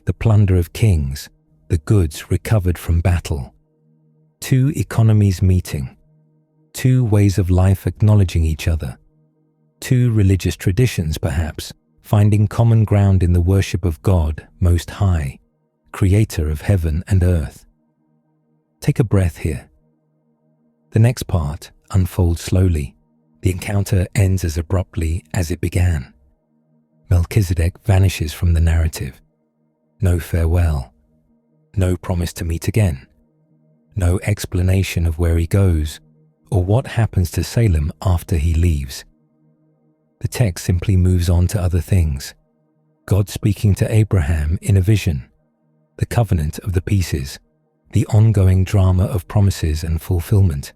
the plunder of kings, the goods recovered from battle. Two economies meeting, two ways of life acknowledging each other, two religious traditions perhaps, finding common ground in the worship of God Most High, creator of heaven and earth. Take a breath here. The next part unfolds slowly. The encounter ends as abruptly as it began. Melchizedek vanishes from the narrative. No farewell. No promise to meet again. No explanation of where he goes or what happens to Salem after he leaves. The text simply moves on to other things. God speaking to Abraham in a vision, the covenant of the pieces, the ongoing drama of promises and fulfillment.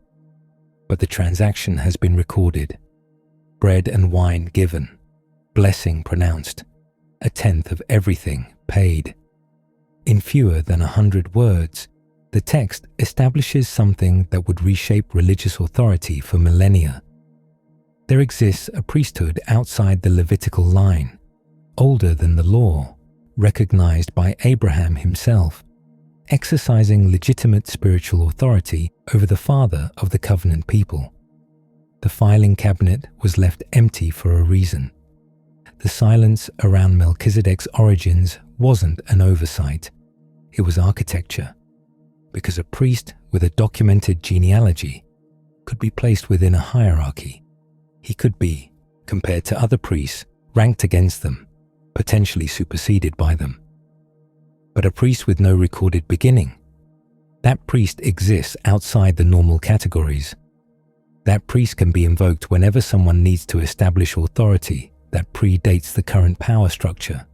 But the transaction has been recorded. Bread and wine given, blessing pronounced, 1/10 of everything paid. In fewer than 100 words, the text establishes something that would reshape religious authority for millennia. There exists a priesthood outside the Levitical line, older than the law, recognized by Abraham himself, exercising legitimate spiritual authority over the father of the covenant people. The filing cabinet was left empty for a reason. The silence around Melchizedek's origins wasn't an oversight. It was architecture, because a priest with a documented genealogy could be placed within a hierarchy. He could be, compared to other priests, ranked against them, potentially superseded by them. But a priest with no recorded beginning, that priest exists outside the normal categories. That priest can be invoked whenever someone needs to establish authority that predates the current power structure.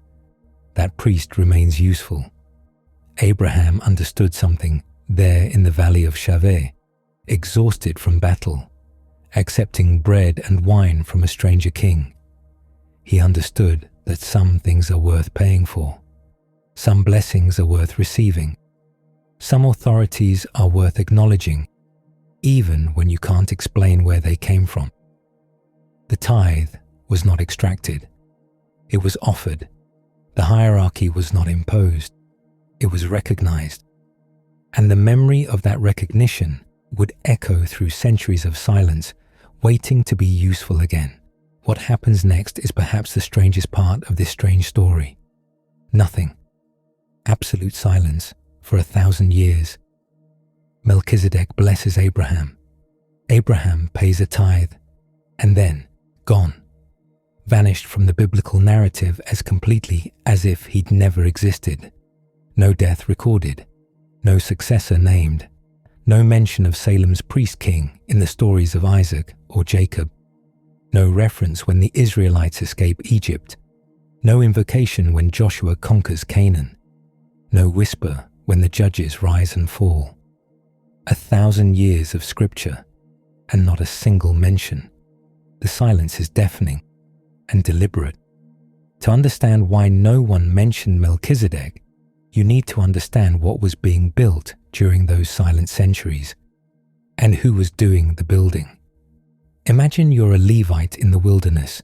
That priest remains useful. Abraham understood something there in the valley of Shaveh, exhausted from battle, accepting bread and wine from a stranger king. He understood that some things are worth paying for. Some blessings are worth receiving. Some authorities are worth acknowledging, even when you can't explain where they came from. The tithe was not extracted. It was offered. The hierarchy was not imposed. It was recognized. And the memory of that recognition would echo through centuries of silence, waiting to be useful again. What happens next is perhaps the strangest part of this strange story. Nothing. Absolute silence for 1,000 years. Melchizedek blesses Abraham. Abraham pays a tithe, and then gone. Vanished from the biblical narrative as completely as if he'd never existed. No death recorded. No successor named. No mention of Salem's priest king in the stories of Isaac or Jacob. No reference when the Israelites escape Egypt. No invocation when Joshua conquers Canaan. No whisper when the judges rise and fall. 1,000 years of scripture, and not a single mention. The silence is deafening and deliberate. To understand why no one mentioned Melchizedek, you need to understand what was being built during those silent centuries, and who was doing the building. Imagine you're a Levite in the wilderness,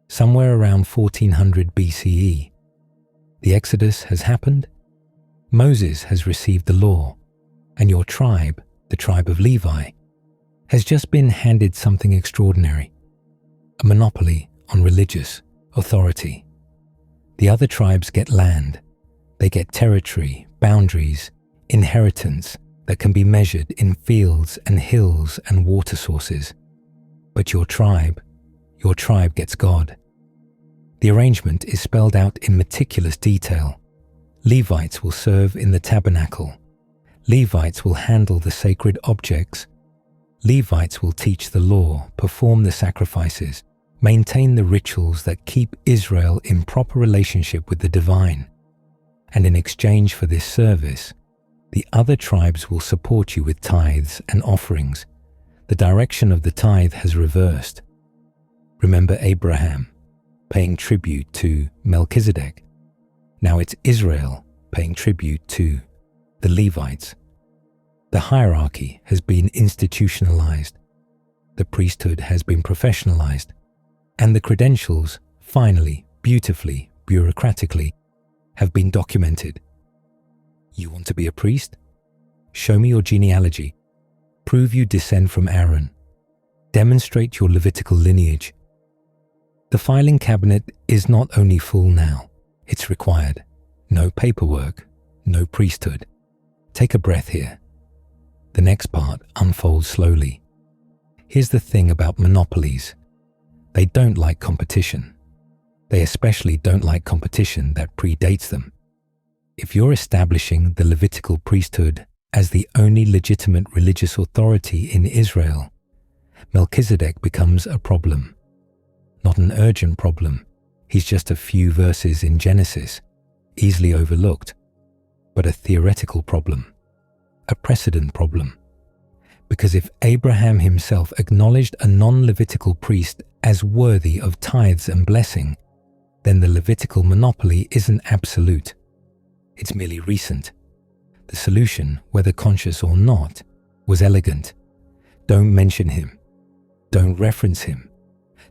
somewhere around 1400 BCE. The Exodus has happened. Moses has received the law, and your tribe, the tribe of Levi, has just been handed something extraordinary, a monopoly on religious authority. The other tribes get land. They get territory, boundaries, inheritance that can be measured in fields and hills and water sources. But your tribe gets God. The arrangement is spelled out in meticulous detail. Levites will serve in the tabernacle. Levites will handle the sacred objects. Levites will teach the law, perform the sacrifices, maintain the rituals that keep Israel in proper relationship with the divine. And in exchange for this service, the other tribes will support you with tithes and offerings. The direction of the tithe has reversed. Remember Abraham paying tribute to Melchizedek. Now it's Israel paying tribute to the Levites. The hierarchy has been institutionalized. The priesthood has been professionalized. And the credentials, finally, beautifully, bureaucratically, have been documented. You want to be a priest? Show me your genealogy. Prove you descend from Aaron. Demonstrate your Levitical lineage. The filing cabinet is not only full now, it's required. No paperwork, no priesthood. Take a breath here. The next part unfolds slowly. Here's the thing about monopolies. They don't like competition. They especially don't like competition that predates them. If you're establishing the Levitical priesthood as the only legitimate religious authority in Israel, Melchizedek becomes a problem. Not an urgent problem, he's just a few verses in Genesis, easily overlooked, but a theoretical problem, a precedent problem. Because if Abraham himself acknowledged a non-Levitical priest as worthy of tithes and blessing, then the Levitical monopoly isn't absolute. It's merely recent. The solution, whether conscious or not, was elegant. Don't mention him. Don't reference him.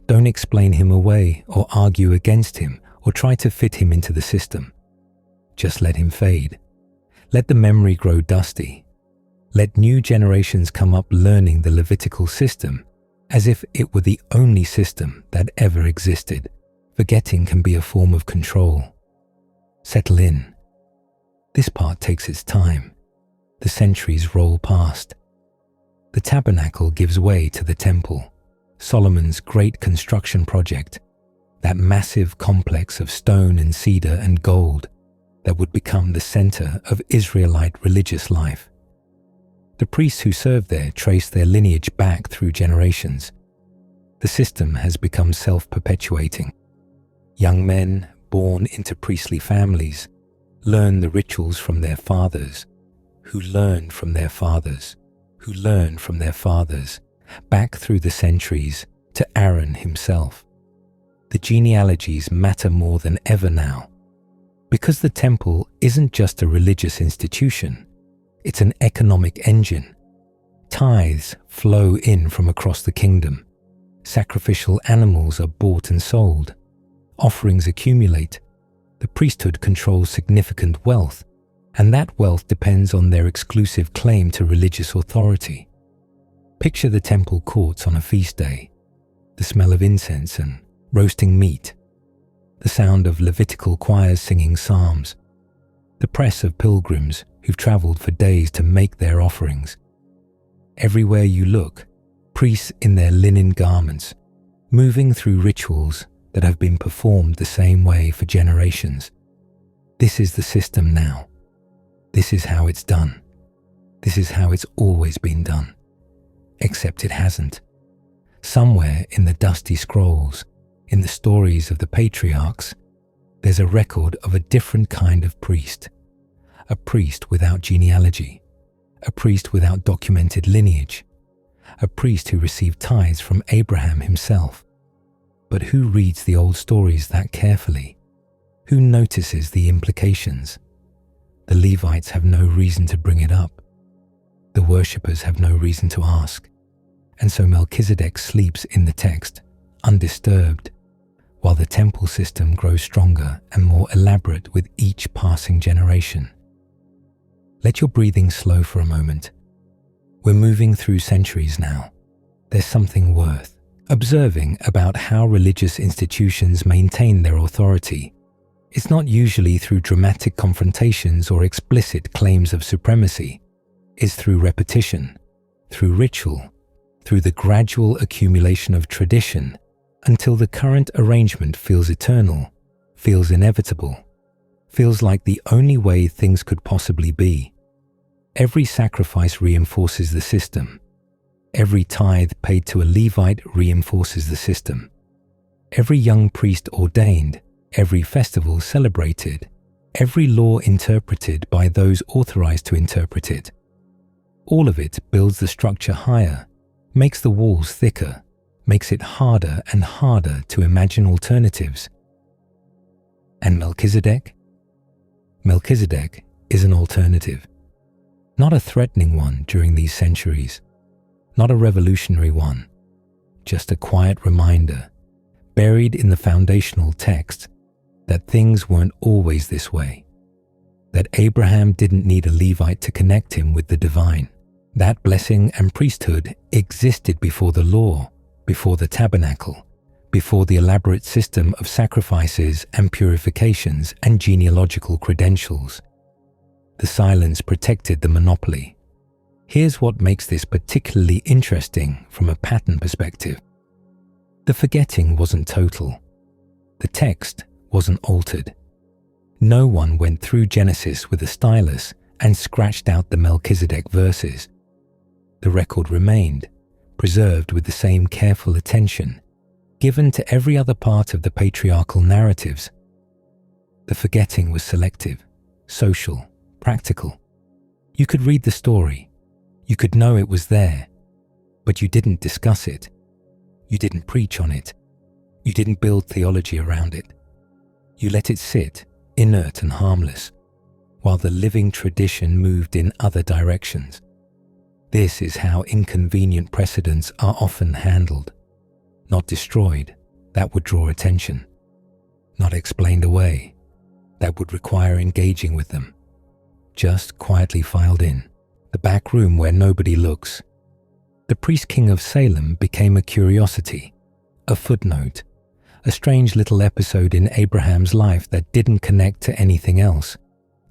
Don't explain him away or argue against him or try to fit him into the system. Just let him fade. Let the memory grow dusty. Let new generations come up learning the Levitical system as if it were the only system that ever existed. Forgetting can be a form of control. Settle in. This part takes its time. The centuries roll past. The tabernacle gives way to the temple, Solomon's great construction project, that massive complex of stone and cedar and gold that would become the center of Israelite religious life. The priests who served there trace their lineage back through generations. The system has become self-perpetuating. Young men born into priestly families learn the rituals from their fathers, who learned from their fathers, who learned from their fathers, back through the centuries to Aaron himself. The genealogies matter more than ever now, because the temple isn't just a religious institution, it's an economic engine. Tithes flow in from across the kingdom. Sacrificial animals are bought and sold. Offerings accumulate. The priesthood controls significant wealth, and that wealth depends on their exclusive claim to religious authority. Picture the temple courts on a feast day, the smell of incense and roasting meat, the sound of Levitical choirs singing psalms, the press of pilgrims who've traveled for days to make their offerings. Everywhere you look, priests in their linen garments, moving through rituals that have been performed the same way for generations. This is the system now. This is how it's done. This is how it's always been done. Except it hasn't. Somewhere in the dusty scrolls, in the stories of the patriarchs, there's a record of a different kind of priest. A priest without genealogy. A priest without documented lineage. A priest who received tithes from Abraham himself. But who reads the old stories that carefully? Who notices the implications? The Levites have no reason to bring it up. The worshippers have no reason to ask. And so Melchizedek sleeps in the text, undisturbed, while the temple system grows stronger and more elaborate with each passing generation. Let your breathing slow for a moment. We're moving through centuries now. There's something worth observing about how religious institutions maintain their authority. It's not usually through dramatic confrontations or explicit claims of supremacy. It's through repetition, through ritual, through the gradual accumulation of tradition until the current arrangement feels eternal, feels inevitable, feels like the only way things could possibly be. Every sacrifice reinforces the system. Every tithe paid to a Levite reinforces the system. Every young priest ordained, every festival celebrated, every law interpreted by those authorized to interpret it. All of it builds the structure higher, makes the walls thicker, makes it harder and harder to imagine alternatives. And Melchizedek? Melchizedek is an alternative. Not a threatening one during these centuries. Not a revolutionary one, just a quiet reminder, buried in the foundational text, that things weren't always this way, that Abraham didn't need a Levite to connect him with the divine. That blessing and priesthood existed before the law, before the tabernacle, before the elaborate system of sacrifices and purifications and genealogical credentials. The silence protected the monopoly. Here's what makes this particularly interesting from a pattern perspective. The forgetting wasn't total. The text wasn't altered. No one went through Genesis with a stylus and scratched out the Melchizedek verses. The record remained, preserved with the same careful attention given to every other part of the patriarchal narratives. The forgetting was selective, social, practical. You could read the story, you could know it was there, but you didn't discuss it. You didn't preach on it. You didn't build theology around it. You let it sit, inert and harmless, while the living tradition moved in other directions. This is how inconvenient precedents are often handled. Not destroyed, that would draw attention. Not explained away, that would require engaging with them. Just quietly filed in, the back room where nobody looks. The priest king of Salem became a curiosity, a footnote, a strange little episode in Abraham's life that didn't connect to anything else,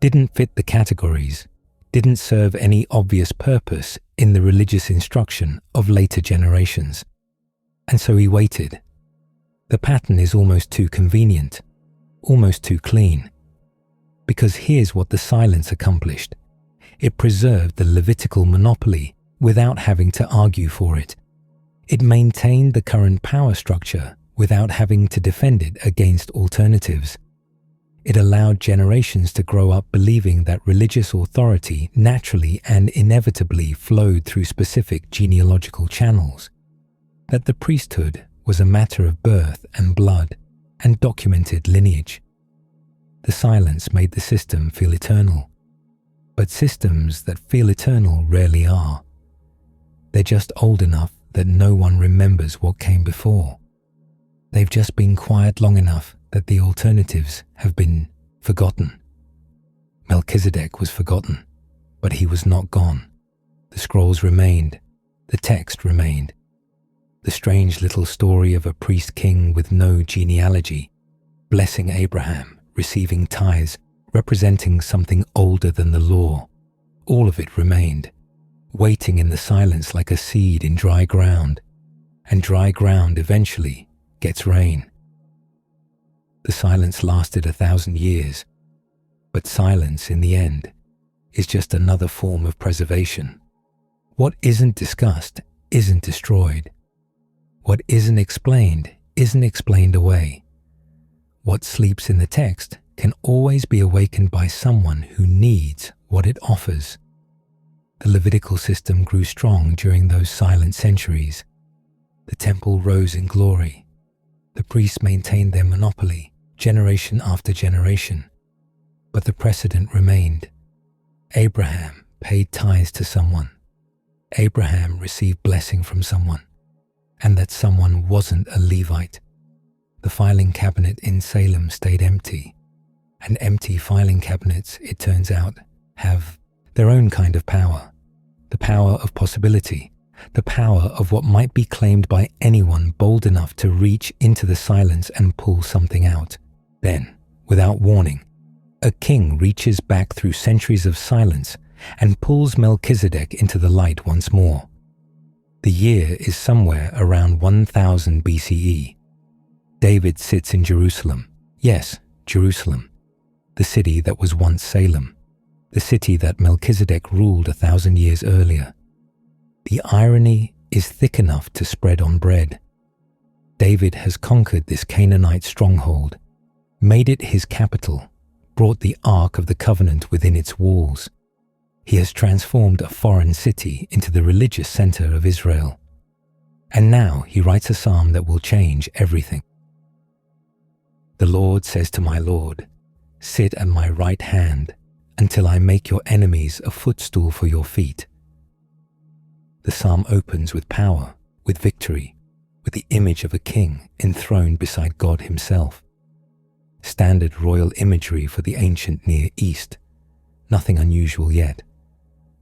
didn't fit the categories, didn't serve any obvious purpose in the religious instruction of later generations. And so he waited. The pattern is almost too convenient, almost too clean. Because here's what the silence accomplished. It preserved the Levitical monopoly without having to argue for it. It maintained the current power structure without having to defend it against alternatives. It allowed generations to grow up believing that religious authority naturally and inevitably flowed through specific genealogical channels, that the priesthood was a matter of birth and blood and documented lineage. The silence made the system feel eternal, but systems that feel eternal rarely are. They're just old enough that no one remembers what came before. They've just been quiet long enough that the alternatives have been forgotten. Melchizedek was forgotten, but he was not gone. The scrolls remained. The text remained. The strange little story of a priest king with no genealogy, blessing Abraham, receiving tithes, representing something older than the law. All of it remained, waiting in the silence like a seed in dry ground, and dry ground eventually gets rain. The silence lasted 1,000 years, but silence in the end is just another form of preservation. What isn't discussed isn't destroyed. What isn't explained away. What sleeps in the text can always be awakened by someone who needs what it offers. The Levitical system grew strong during those silent centuries. The temple rose in glory. The priests maintained their monopoly, generation after generation. But the precedent remained. Abraham paid tithes to someone. Abraham received blessing from someone. And that someone wasn't a Levite. The filing cabinet in Salem stayed empty. And empty filing cabinets, it turns out, have their own kind of power. The power of possibility. The power of what might be claimed by anyone bold enough to reach into the silence and pull something out. Then, without warning, a king reaches back through centuries of silence and pulls Melchizedek into the light once more. The year is somewhere around 1000 BCE. David sits in Jerusalem. Yes, Jerusalem. The city that was once Salem. The city that Melchizedek ruled 1,000 years earlier. The irony is thick enough to spread on bread. David has conquered this Canaanite stronghold, made it his capital, brought the Ark of the Covenant within its walls. He has transformed a foreign city into the religious center of Israel. And now he writes a psalm that will change everything. The Lord says to my Lord, "Sit at my right hand until I make your enemies a footstool for your feet." The psalm opens with power, with victory, with the image of a king enthroned beside God himself. Standard royal imagery for the ancient Near East. Nothing unusual yet.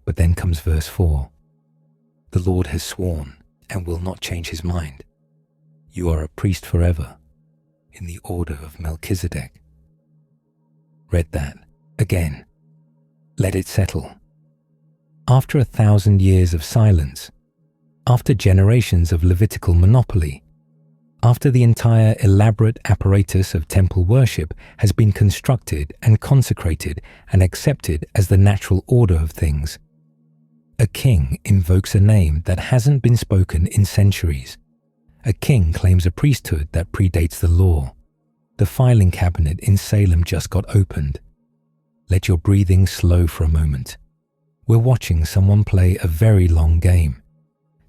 But then comes verse 4. The Lord has sworn and will not change his mind. You are a priest forever, in the order of Melchizedek. Read that again. Let it settle. After 1,000 years of silence, after generations of Levitical monopoly, After the entire elaborate apparatus of temple worship has been constructed and consecrated and accepted as the natural order of things, a king invokes a name that hasn't been spoken in centuries. A king claims a priesthood that predates the law. The filing cabinet in Salem just got opened. Let your breathing slow for a moment. We're watching someone play a very long game.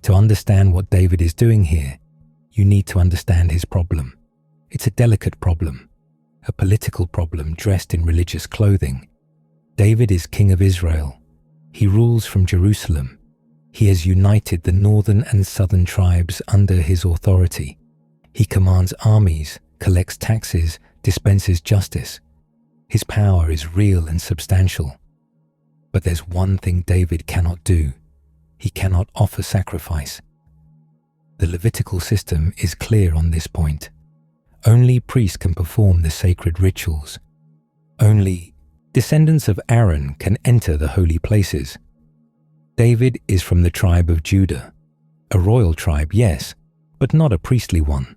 To understand what David is doing here, you need to understand his problem. It's a delicate problem, a political problem dressed in religious clothing. David is king of Israel. He rules from Jerusalem. He has united the northern and southern tribes under his authority. He commands armies, collects taxes, dispenses justice. His power is real and substantial. But there's one thing David cannot do. He cannot offer sacrifice. The Levitical system is clear on this point. Only priests can perform the sacred rituals. Only descendants of Aaron can enter the holy places. David is from the tribe of Judah. A royal tribe, yes, but not a priestly one.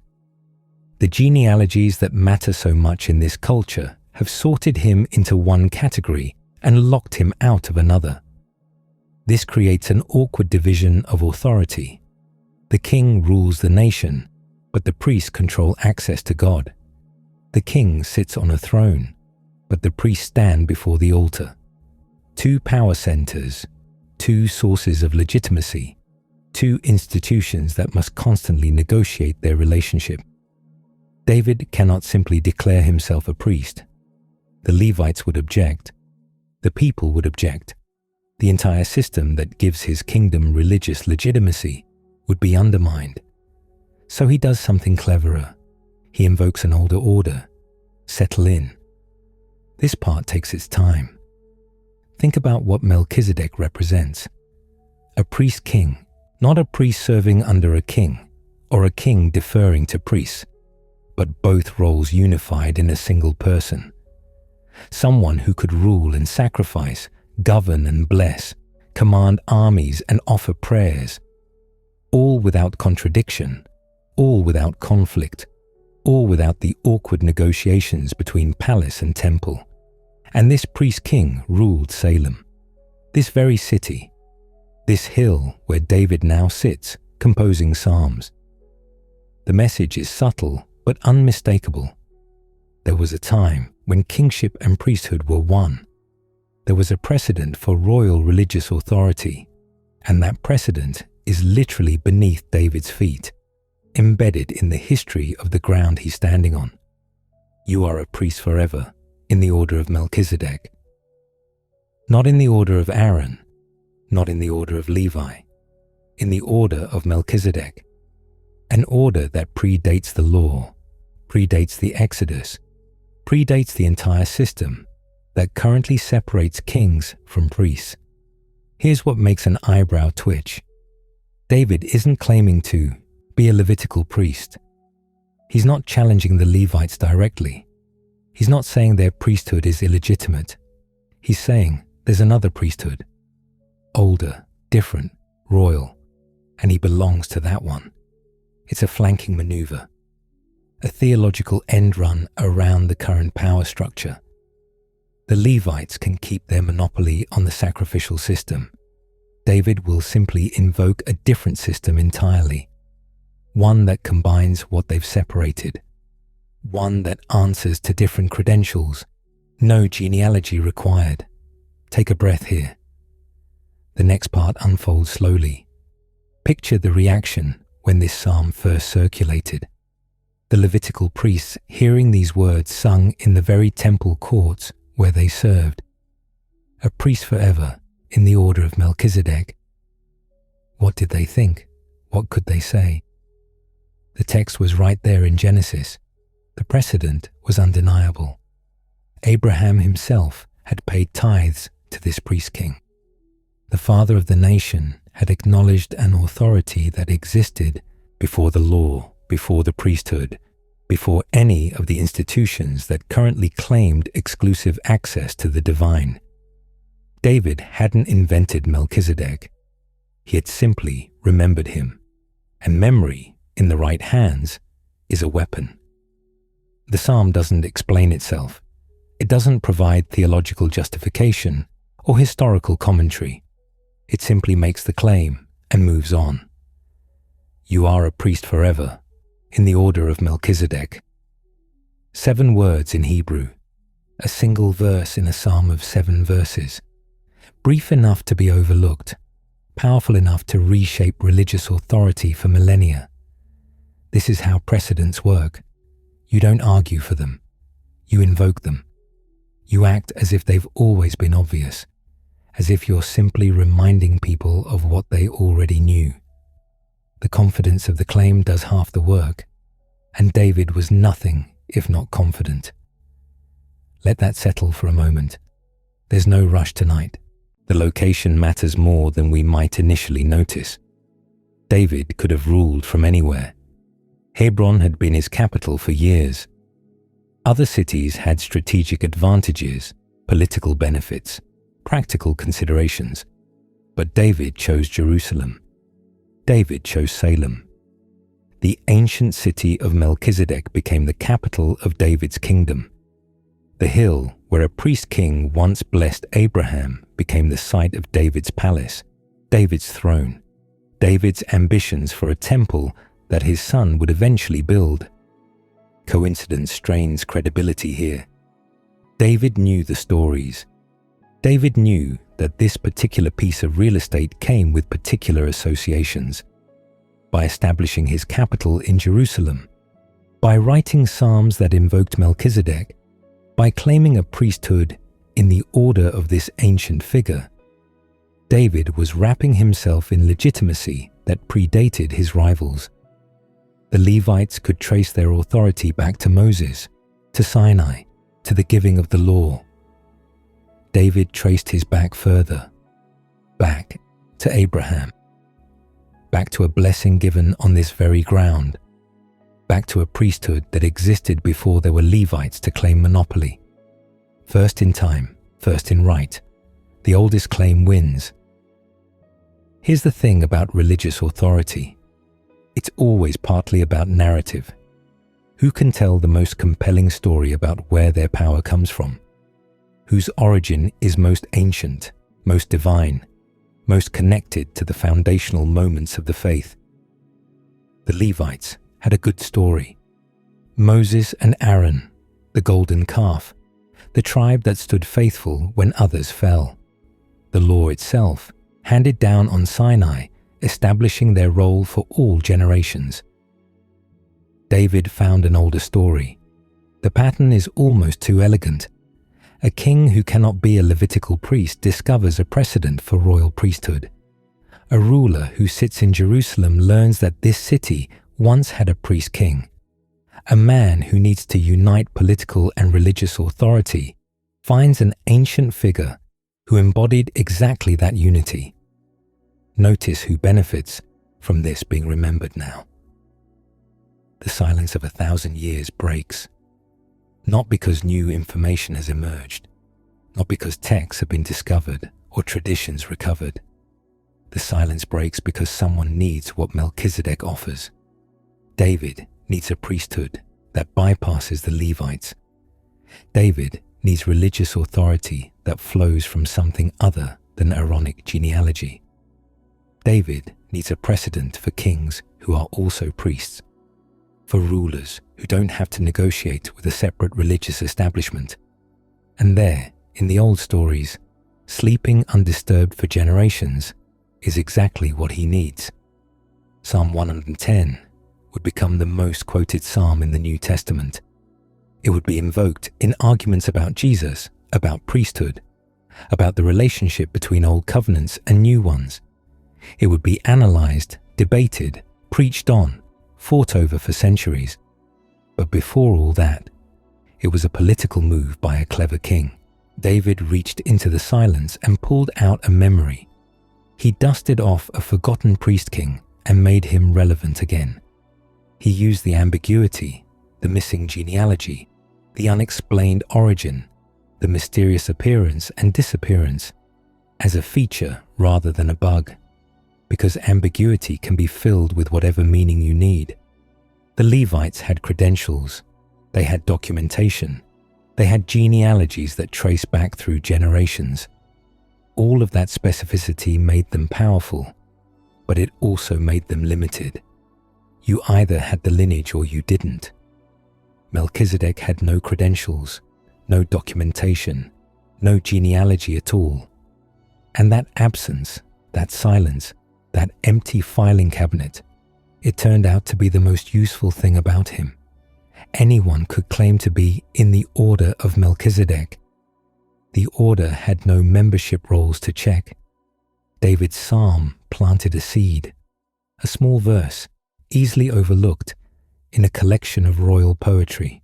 The genealogies that matter so much in this culture have sorted him into one category and locked him out of another. This creates an awkward division of authority. The king rules the nation, but the priests control access to God. The king sits on a throne, but the priests stand before the altar. Two power centers, two sources of legitimacy, two institutions that must constantly negotiate their relationship. David cannot simply declare himself a priest. The Levites would object. The people would object. The entire system that gives his kingdom religious legitimacy would be undermined. So he does something cleverer. He invokes an older order. Settle in. This part takes its time. Think about what Melchizedek represents. A priest king, not a priest serving under a king, or a king deferring to priests, but both roles unified in a single person. Someone who could rule and sacrifice, govern and bless, command armies and offer prayers, all without contradiction, all without conflict, all without the awkward negotiations between palace and temple. And this priest-king ruled Salem, this very city, this hill where David now sits, composing psalms. The message is subtle but unmistakable. There was a time when kingship and priesthood were one. There was a precedent for royal religious authority, and that precedent is literally beneath David's feet, embedded in the history of the ground he's standing on. You are a priest forever, in the order of Melchizedek. Not in the order of Aaron, not in the order of Levi, in the order of Melchizedek, an order that predates the law, predates the Exodus, predates the entire system, that currently separates kings from priests. Here's what makes an eyebrow twitch. David isn't claiming to be a Levitical priest. He's not challenging the Levites directly. He's not saying their priesthood is illegitimate. He's saying there's another priesthood, older, different, royal, and he belongs to that one. It's a flanking maneuver, a theological end run around the current power structure. The Levites can keep their monopoly on the sacrificial system. David will simply invoke a different system entirely, one that combines what they've separated, one that answers to different credentials, no genealogy required. Take a breath here. The next part unfolds slowly. Picture the reaction when this psalm first circulated. The Levitical priests hearing these words sung in the very temple courts where they served. A priest forever in the order of Melchizedek. What did they think? What could they say? The text was right there in Genesis. The precedent was undeniable. Abraham himself had paid tithes to this priest-king. The father of the nation had acknowledged an authority that existed before the law, before the priesthood, before any of the institutions that currently claimed exclusive access to the divine. David hadn't invented Melchizedek. He had simply remembered him. And memory, in the right hands, is a weapon. The psalm doesn't explain itself. It doesn't provide theological justification or historical commentary. It simply makes the claim and moves on. You are a priest forever, in the order of Melchizedek. 7 words in Hebrew, a single verse in a psalm of 7 verses, brief enough to be overlooked, powerful enough to reshape religious authority for millennia. This is how precedents work. You don't argue for them. You invoke them. You act as if they've always been obvious, as if you're simply reminding people of what they already knew. The confidence of the claim does half the work, and David was nothing if not confident. Let that settle for a moment. There's no rush tonight. The location matters more than we might initially notice. David could have ruled from anywhere. Hebron had been his capital for years. Other cities had strategic advantages, political benefits, practical considerations. But David chose Jerusalem. David chose Salem. The ancient city of Melchizedek became the capital of David's kingdom. The hill where a priest-king once blessed Abraham became the site of David's palace, David's throne, David's ambitions for a temple that his son would eventually build. Coincidence strains credibility here. David knew the stories. David knew that this particular piece of real estate came with particular associations. By establishing his capital in Jerusalem, by writing psalms that invoked Melchizedek, by claiming a priesthood in the order of this ancient figure, David was wrapping himself in legitimacy that predated his rivals. The Levites could trace their authority back to Moses, to Sinai, to the giving of the law. David traced his back further, back to Abraham, back to a blessing given on this very ground, back to a priesthood that existed before there were Levites to claim monopoly. First in time, first in right. The oldest claim wins. Here's the thing about religious authority. It's always partly about narrative. Who can tell the most compelling story about where their power comes from? Whose origin is most ancient, most divine, most connected to the foundational moments of the faith? The Levites had a good story. Moses and Aaron, the golden calf, the tribe that stood faithful when others fell. The law itself, handed down on Sinai, establishing their role for all generations. David found an older story. The pattern is almost too elegant. A king who cannot be a Levitical priest discovers a precedent for royal priesthood. A ruler who sits in Jerusalem learns that this city once had a priest-king. A man who needs to unite political and religious authority finds an ancient figure who embodied exactly that unity. Notice who benefits from this being remembered now. The silence of 1,000 years breaks, not because new information has emerged, not because texts have been discovered or traditions recovered. The silence breaks because someone needs what Melchizedek offers. David needs a priesthood that bypasses the Levites. David needs religious authority that flows from something other than Aaronic genealogy. David needs a precedent for kings who are also priests, for rulers who don't have to negotiate with a separate religious establishment. And there, in the old stories, sleeping undisturbed for generations is exactly what he needs. Psalm 110 would become the most quoted psalm in the New Testament. It would be invoked in arguments about Jesus, about priesthood, about the relationship between old covenants and new ones. It would be analyzed, debated, preached on, fought over for centuries. But before all that, it was a political move by a clever king. David reached into the silence and pulled out a memory. He dusted off a forgotten priest-king and made him relevant again. He used the ambiguity, the missing genealogy, the unexplained origin, the mysterious appearance and disappearance as a feature rather than a bug, because ambiguity can be filled with whatever meaning you need. The Levites had credentials, they had documentation, they had genealogies that trace back through generations. All of that specificity made them powerful, but it also made them limited. You either had the lineage or you didn't. Melchizedek had no credentials, no documentation, no genealogy at all. And that absence, that silence, that empty filing cabinet, it turned out to be the most useful thing about him. Anyone could claim to be in the order of Melchizedek. The order had no membership rolls to check. David's psalm planted a seed, a small verse, easily overlooked in a collection of royal poetry.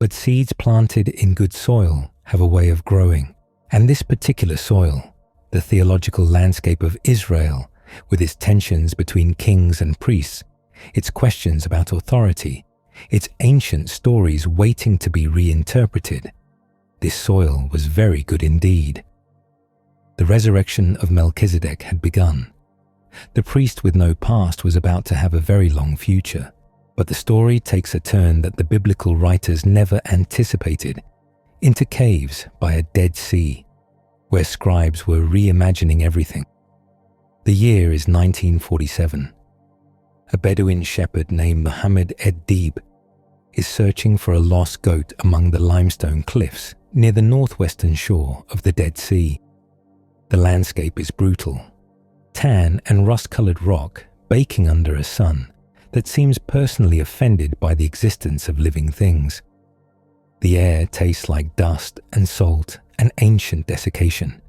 But seeds planted in good soil have a way of growing, and this particular soil, the theological landscape of Israel, with its tensions between kings and priests, its questions about authority, its ancient stories waiting to be reinterpreted, this soil was very good indeed. The resurrection of Melchizedek had begun. The priest with no past was about to have a very long future, but the story takes a turn that the biblical writers never anticipated, into caves by a Dead Sea, where scribes were reimagining everything. The year is 1947. A Bedouin shepherd named Muhammad Ed-Dib is searching for a lost goat among the limestone cliffs near the northwestern shore of the Dead Sea. The landscape is brutal. Tan and rust-colored rock baking under a sun that seems personally offended by the existence of living things. The air tastes like dust and salt and ancient desiccation.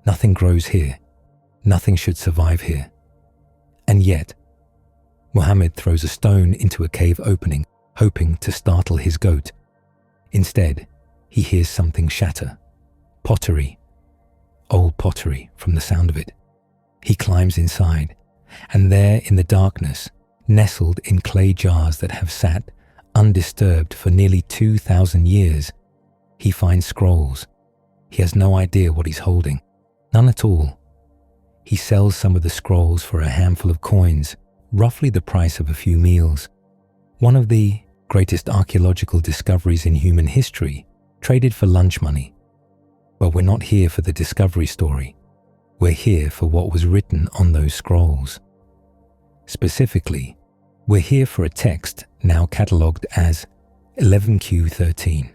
Nothing grows here. Nothing should survive here. And yet, Muhammad throws a stone into a cave opening, hoping to startle his goat. Instead, he hears something shatter. Pottery. Old pottery from the sound of it. He climbs inside, and there in the darkness, nestled in clay jars that have sat undisturbed for nearly 2,000 years, he finds scrolls. He has no idea what he's holding. None at all. He sells some of the scrolls for a handful of coins, roughly the price of a few meals. One of the greatest archaeological discoveries in human history, traded for lunch money. But we're not here for the discovery story. We're here for what was written on those scrolls. Specifically, we're here for a text now catalogued as 11Q13,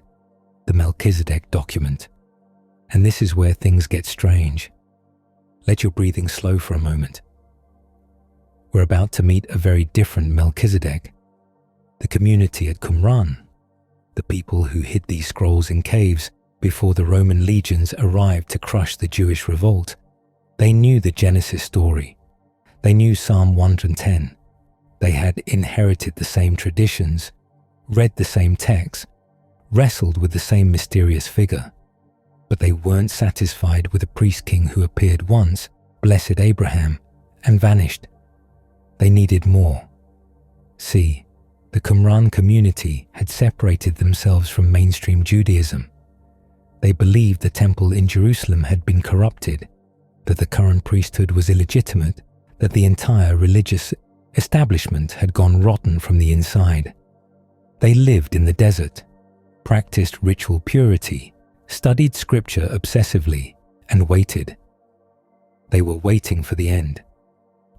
the Melchizedek document. And this is where things get strange. Let your breathing slow for a moment. We're about to meet a very different Melchizedek. The community at Qumran, the people who hid these scrolls in caves before the Roman legions arrived to crush the Jewish revolt. They knew the Genesis story. They knew Psalm 110. They had inherited the same traditions, read the same texts, wrestled with the same mysterious figure. But they weren't satisfied with a priest king who appeared once, blessed Abraham, and vanished. They needed more. See, the Qumran community had separated themselves from mainstream Judaism. They believed the temple in Jerusalem had been corrupted, that the current priesthood was illegitimate, that the entire religious establishment had gone rotten from the inside. They lived in the desert, practiced ritual purity, studied scripture obsessively, and waited. They were waiting for the end.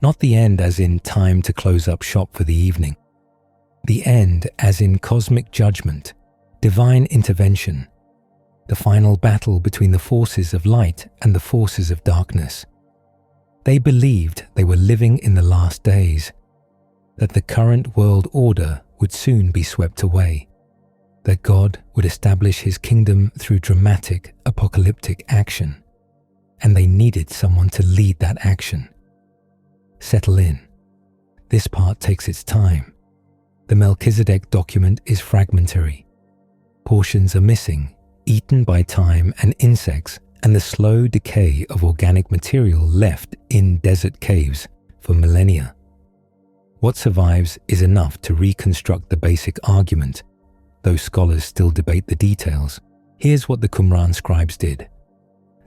Not the end as in time to close up shop for the evening. The end as in cosmic judgment, divine intervention, the final battle between the forces of light and the forces of darkness. They believed they were living in the last days, that the current world order would soon be swept away, that God would establish his kingdom through dramatic, apocalyptic action, and they needed someone to lead that action. Settle in. This part takes its time. The Melchizedek document is fragmentary. Portions are missing, eaten by time and insects, and the slow decay of organic material left in desert caves for millennia. What survives is enough to reconstruct the basic argument, though scholars still debate the details. Here's what the Qumran scribes did.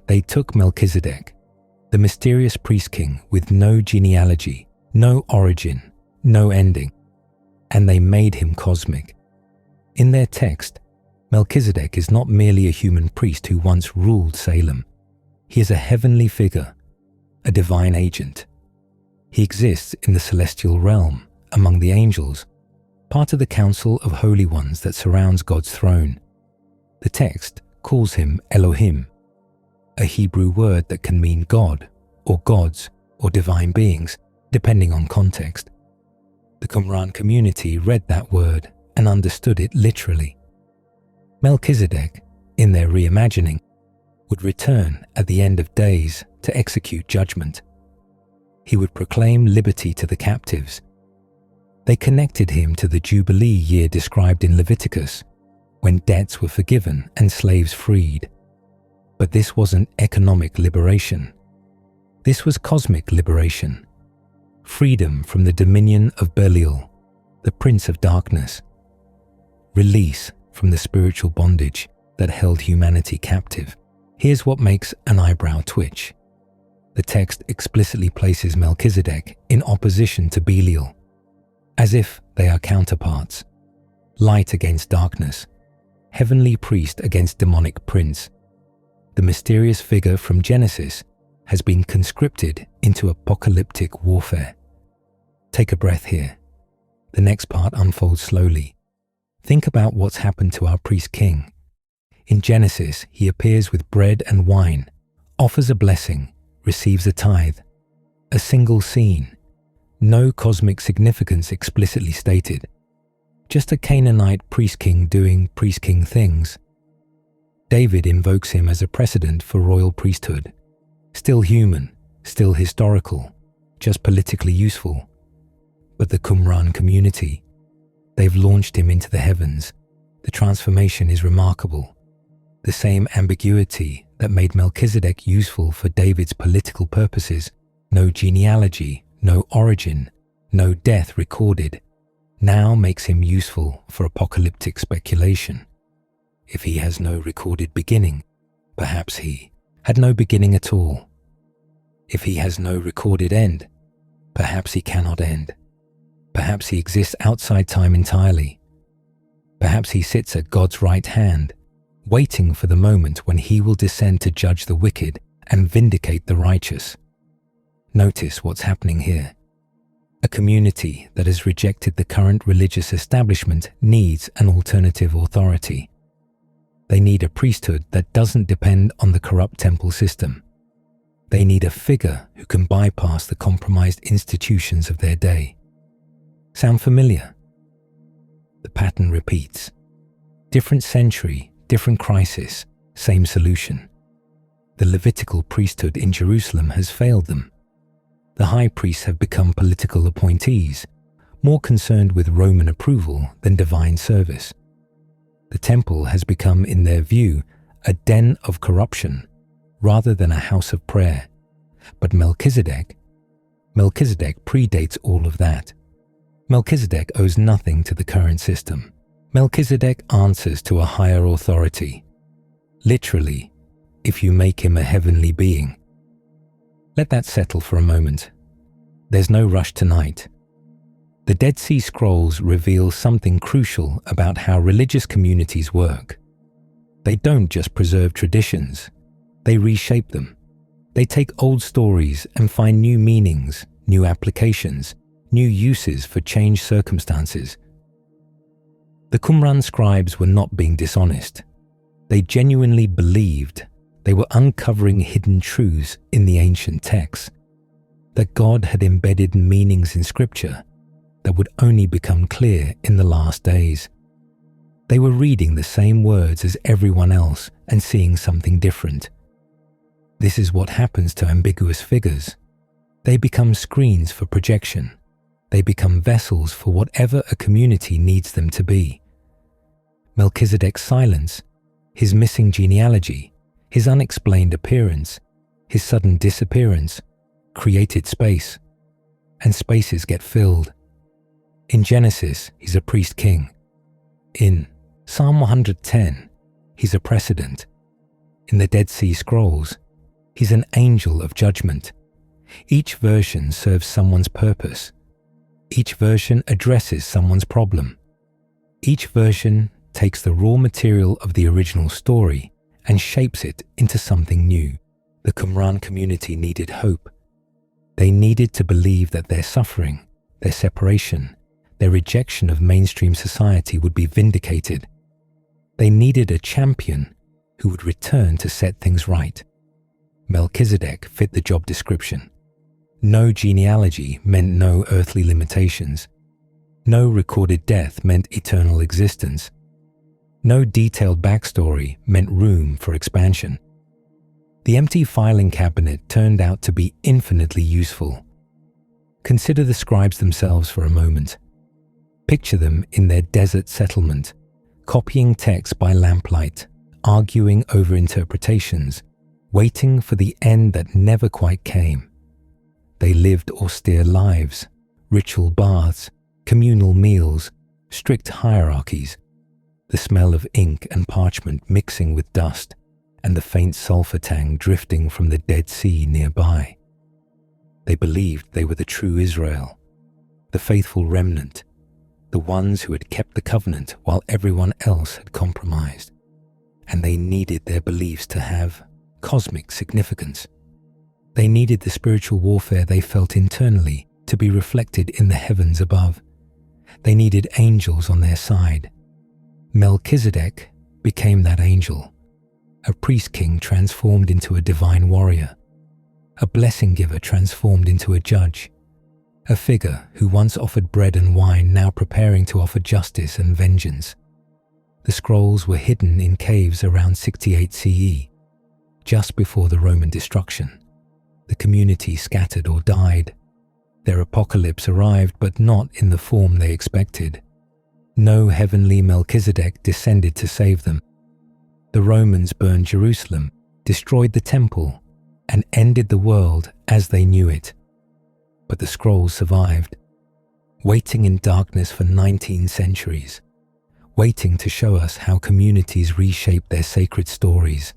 They took Melchizedek, the mysterious priest king with no genealogy, no origin, no ending. and they made him cosmic. In their text, Melchizedek is not merely a human priest who once ruled Salem. He is a heavenly figure, a divine agent. He exists in the celestial realm, among the angels, part of the council of holy ones that surrounds God's throne. The text calls him Elohim, a Hebrew word that can mean God, or gods, or divine beings, depending on context. The Qumran community read that word and understood it literally. Melchizedek, in their reimagining, would return at the end of days to execute judgment. He would proclaim liberty to the captives. They connected him to the Jubilee year described in Leviticus, when debts were forgiven and slaves freed. But this wasn't economic liberation. This was cosmic liberation. Freedom from the dominion of Belial, the prince of darkness. Release from the spiritual bondage that held humanity captive. Here's what makes an eyebrow twitch. The text explicitly places Melchizedek in opposition to Belial, as if they are counterparts. Light against darkness, heavenly priest against demonic prince. The mysterious figure from Genesis has been conscripted into apocalyptic warfare. Take a breath here. The next part unfolds slowly. Think about what's happened to our priest king. In Genesis, he appears with bread and wine, offers a blessing, receives a tithe. A single scene. No cosmic significance explicitly stated. Just a Canaanite priest king doing priest king things. David invokes him as a precedent for royal priesthood. Still human, still historical, just politically useful. But the Qumran community, they've launched him into the heavens. The transformation is remarkable. The same ambiguity that made Melchizedek useful for David's political purposes, no genealogy, no origin, no death recorded, now makes him useful for apocalyptic speculation. If he has no recorded beginning, perhaps he had no beginning at all. If he has no recorded end, perhaps he cannot end. Perhaps he exists outside time entirely. Perhaps he sits at God's right hand, waiting for the moment when he will descend to judge the wicked and vindicate the righteous. Notice what's happening here. A community that has rejected the current religious establishment needs an alternative authority. They need a priesthood that doesn't depend on the corrupt temple system. They need a figure who can bypass the compromised institutions of their day. Sound familiar? The pattern repeats. Different century, different crisis, same solution. The Levitical priesthood in Jerusalem has failed them. The high priests have become political appointees, more concerned with Roman approval than divine service. The temple has become, in their view, a den of corruption rather than a house of prayer. But Melchizedek predates all of that. Melchizedek owes nothing to the current system. Melchizedek answers to a higher authority. Literally, if you make him a heavenly being. Let that settle for a moment. There's no rush tonight. The Dead Sea Scrolls reveal something crucial about how religious communities work. They don't just preserve traditions, they reshape them. They take old stories and find new meanings, new applications, new uses for changed circumstances. The Qumran scribes were not being dishonest. They genuinely believed they were uncovering hidden truths in the ancient texts, that God had embedded meanings in Scripture that would only become clear in the last days. They were reading the same words as everyone else and seeing something different. This is what happens to ambiguous figures. They become screens for projection. They become vessels for whatever a community needs them to be. Melchizedek's silence, his missing genealogy, his unexplained appearance, his sudden disappearance, created space, and spaces get filled. In Genesis, he's a priest king. In Psalm 110, he's a precedent. In the Dead Sea Scrolls, he's an angel of judgment. Each version serves someone's purpose. Each version addresses someone's problem. Each version takes the raw material of the original story and shapes it into something new. The Qumran community needed hope. They needed to believe that their suffering, their separation, their rejection of mainstream society would be vindicated. They needed a champion who would return to set things right. Melchizedek fit the job description. No genealogy meant no earthly limitations. No recorded death meant eternal existence. No detailed backstory meant room for expansion. The empty filing cabinet turned out to be infinitely useful. Consider the scribes themselves for a moment. Picture them in their desert settlement, copying text by lamplight, arguing over interpretations, waiting for the end that never quite came. They lived austere lives, ritual baths, communal meals, strict hierarchies, the smell of ink and parchment mixing with dust, and the faint sulfur tang drifting from the Dead Sea nearby. They believed they were the true Israel, the faithful remnant, the ones who had kept the covenant while everyone else had compromised. And they needed their beliefs to have cosmic significance. They needed the spiritual warfare they felt internally to be reflected in the heavens above. They needed angels on their side. Melchizedek became that angel, a priest king transformed into a divine warrior, a blessing giver transformed into a judge, a figure who once offered bread and wine now preparing to offer justice and vengeance. The scrolls were hidden in caves around 68 CE, just before the Roman destruction. The community scattered or died. Their apocalypse arrived, but not in the form they expected. No heavenly Melchizedek descended to save them. The Romans burned Jerusalem, destroyed the temple, and ended the world as they knew it. But the scrolls survived, waiting in darkness for 19 centuries, waiting to show us how communities reshaped their sacred stories,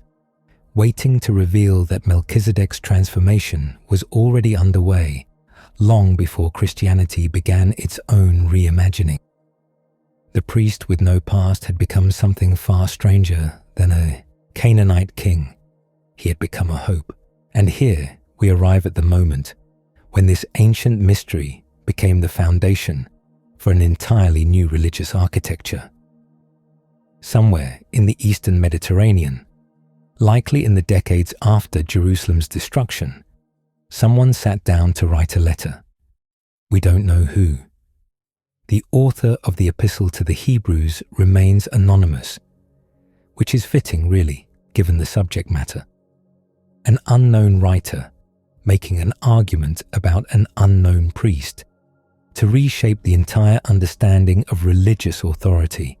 waiting to reveal that Melchizedek's transformation was already underway long before Christianity began its own reimagining. The priest with no past had become something far stranger than a Canaanite king. He had become a hope. And here we arrive at the moment when this ancient mystery became the foundation for an entirely new religious architecture. Somewhere in the Eastern Mediterranean, likely in the decades after Jerusalem's destruction, someone sat down to write a letter. We don't know who. The author of the epistle to the Hebrews remains anonymous, which is fitting really, given the subject matter. An unknown writer making an argument about an unknown priest to reshape the entire understanding of religious authority.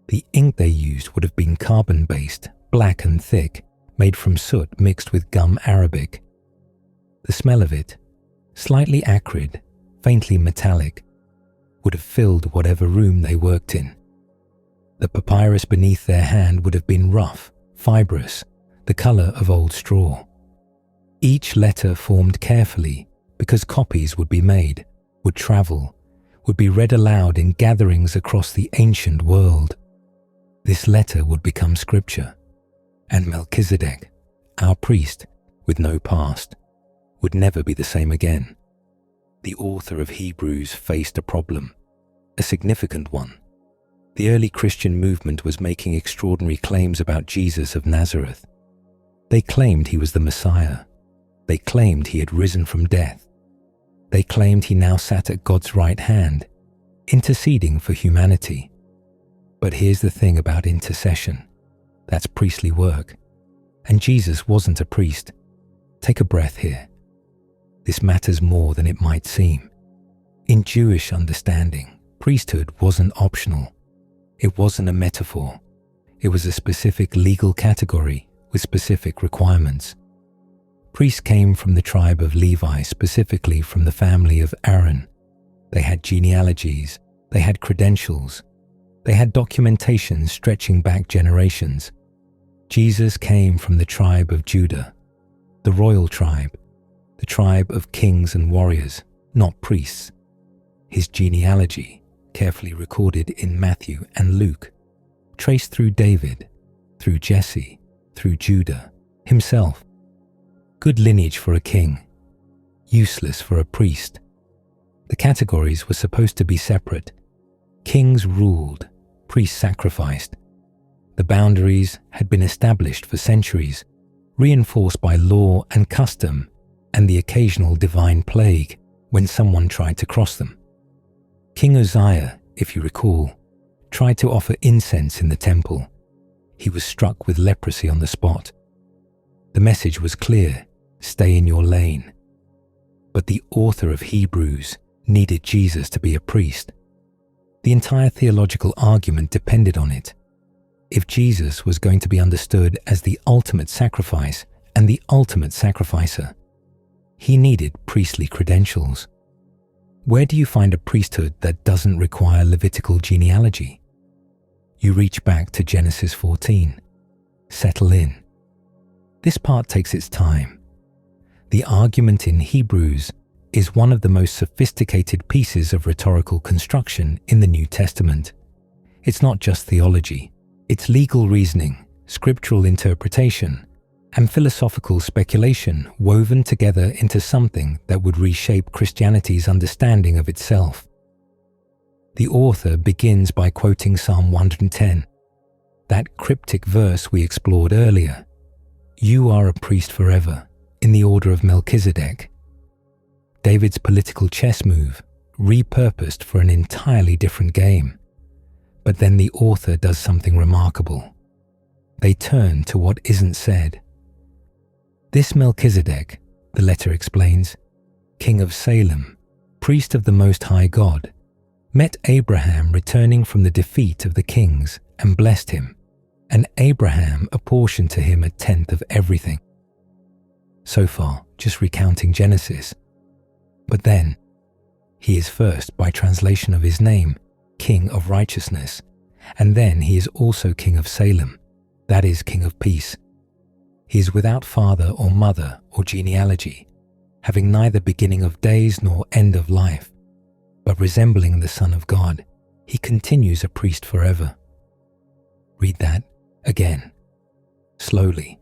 The ink they used would have been carbon-based, black and thick, made from soot mixed with gum arabic. The smell of it, slightly acrid, faintly metallic, would have filled whatever room they worked in. The papyrus beneath their hand would have been rough, fibrous, the color of old straw. Each letter formed carefully because copies would be made, would travel, would be read aloud in gatherings across the ancient world. This letter would become scripture, and Melchizedek, our priest with no past, would never be the same again. The author of Hebrews faced a problem, a significant one. The early Christian movement was making extraordinary claims about Jesus of Nazareth. They claimed he was the Messiah. They claimed he had risen from death. They claimed he now sat at God's right hand, interceding for humanity. But here's the thing about intercession. That's priestly work. And Jesus wasn't a priest. Take a breath here. This matters more than it might seem. In Jewish understanding, priesthood wasn't optional. It wasn't a metaphor. It was a specific legal category with specific requirements. Priests came from the tribe of Levi, specifically from the family of Aaron. They had genealogies, they had credentials, they had documentation stretching back generations. Jesus came from the tribe of Judah, the royal tribe, the tribe of kings and warriors, not priests. His genealogy, carefully recorded in Matthew and Luke, traced through David, through Jesse, through Judah, himself. Good lineage for a king, useless for a priest. The categories were supposed to be separate. Kings ruled, priests sacrificed. The boundaries had been established for centuries, reinforced by law and custom and the occasional divine plague when someone tried to cross them. King Uzziah, if you recall, tried to offer incense in the temple. He was struck with leprosy on the spot. The message was clear: stay in your lane. But the author of Hebrews needed Jesus to be a priest. The entire theological argument depended on it. If Jesus was going to be understood as the ultimate sacrifice and the ultimate sacrificer, he needed priestly credentials. Where do you find a priesthood that doesn't require Levitical genealogy? You reach back to Genesis 14. Settle in. This part takes its time. The argument in Hebrews is one of the most sophisticated pieces of rhetorical construction in the New Testament. It's not just theology. It's legal reasoning, scriptural interpretation, and philosophical speculation woven together into something that would reshape Christianity's understanding of itself. The author begins by quoting Psalm 110, that cryptic verse we explored earlier. You are a priest forever, in the order of Melchizedek. David's political chess move, repurposed for an entirely different game. But then the author does something remarkable. They turn to what isn't said. This Melchizedek, the letter explains, king of Salem, priest of the Most High God, met Abraham returning from the defeat of the kings and blessed him, and Abraham apportioned to him 1/10 of everything. So far, just recounting Genesis. But then, he is first, by translation of his name, King of Righteousness, and then he is also King of Salem, that is, King of Peace. He is without father or mother or genealogy, having neither beginning of days nor end of life, but resembling the Son of God, he continues a priest forever. Read that again, slowly.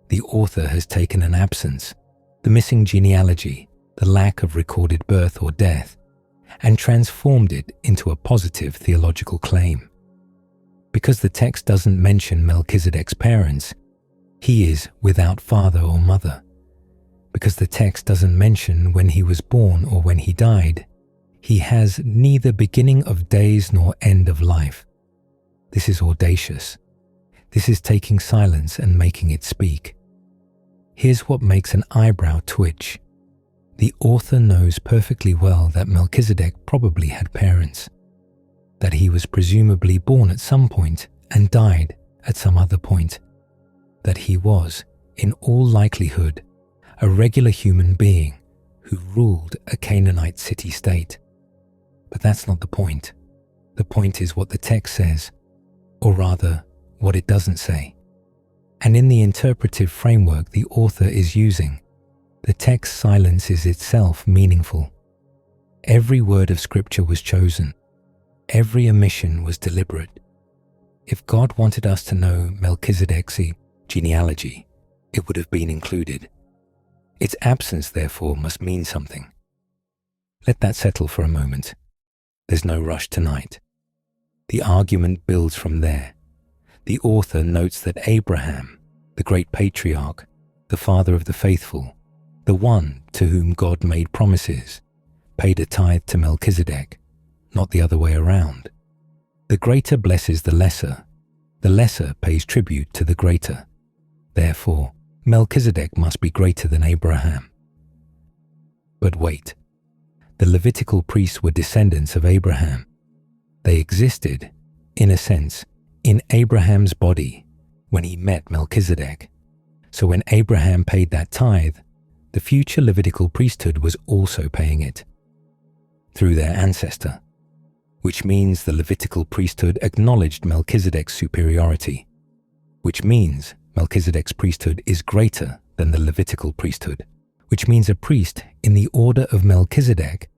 The author has taken an absence, the missing genealogy, the lack of recorded birth or death, and transformed it into a positive theological claim. Because the text doesn't mention Melchizedek's parents, he is without father or mother. Because the text doesn't mention when he was born or when he died, he has neither beginning of days nor end of life. This is audacious. This is taking silence and making it speak. Here's what makes an eyebrow twitch. The author knows perfectly well that Melchizedek probably had parents, that he was presumably born at some point and died at some other point, that he was, in all likelihood, a regular human being who ruled a Canaanite city-state. But that's not the point. The point is what the text says, or rather, what it doesn't say. And in the interpretive framework the author is using, the text silence is itself meaningful. Every word of Scripture was chosen. Every omission was deliberate. If God wanted us to know Melchizedek's genealogy, it would have been included. Its absence, therefore, must mean something. Let that settle for a moment. There's no rush tonight. The argument builds from there. The author notes that Abraham, the great patriarch, the father of the faithful, the one to whom God made promises, paid a tithe to Melchizedek, not the other way around. The greater blesses the lesser pays tribute to the greater. Therefore, Melchizedek must be greater than Abraham. But wait, the Levitical priests were descendants of Abraham. They existed, in a sense, in Abraham's body when he met Melchizedek. So when Abraham paid that tithe, the future Levitical priesthood was also paying it through their ancestor, which means the Levitical priesthood acknowledged Melchizedek's superiority, which means Melchizedek's priesthood is greater than the Levitical priesthood, which means a priest in the order of Melchizedek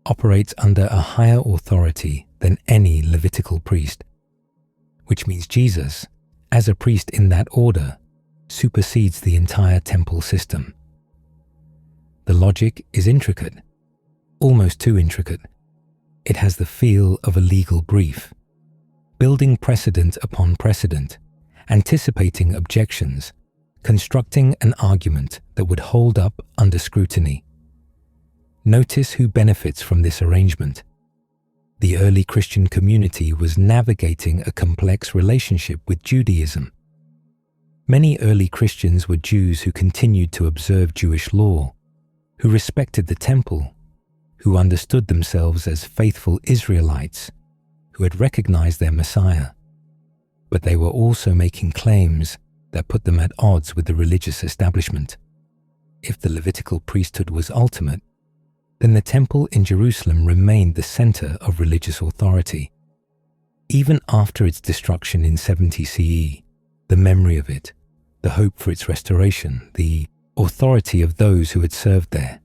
operates under a higher authority than any Levitical priest, which means Jesus, as a priest in that order, supersedes the entire temple system. The logic is intricate, almost too intricate. It has the feel of a legal brief, building precedent upon precedent, anticipating objections, constructing an argument that would hold up under scrutiny. Notice who benefits from this arrangement. The early Christian community was navigating a complex relationship with Judaism. Many early Christians were Jews who continued to observe Jewish law, who respected the temple, who understood themselves as faithful Israelites, who had recognized their Messiah. But they were also making claims that put them at odds with the religious establishment. If the Levitical priesthood was ultimate, then the temple in Jerusalem remained the center of religious authority. Even after its destruction in 70 CE, the memory of it, the hope for its restoration, the authority of those who had served there,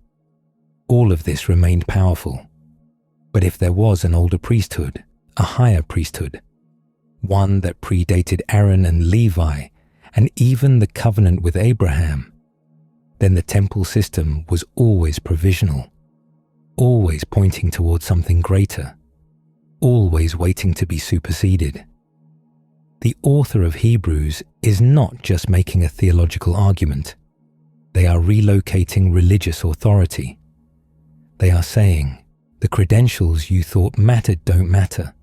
all of this remained powerful. But if there was an older priesthood, a higher priesthood, one that predated Aaron and Levi, and even the covenant with Abraham, then the temple system was always provisional, always pointing towards something greater, always waiting to be superseded. The author of Hebrews is not just making a theological argument. They are relocating religious authority. They are saying, the credentials you thought mattered don't matter.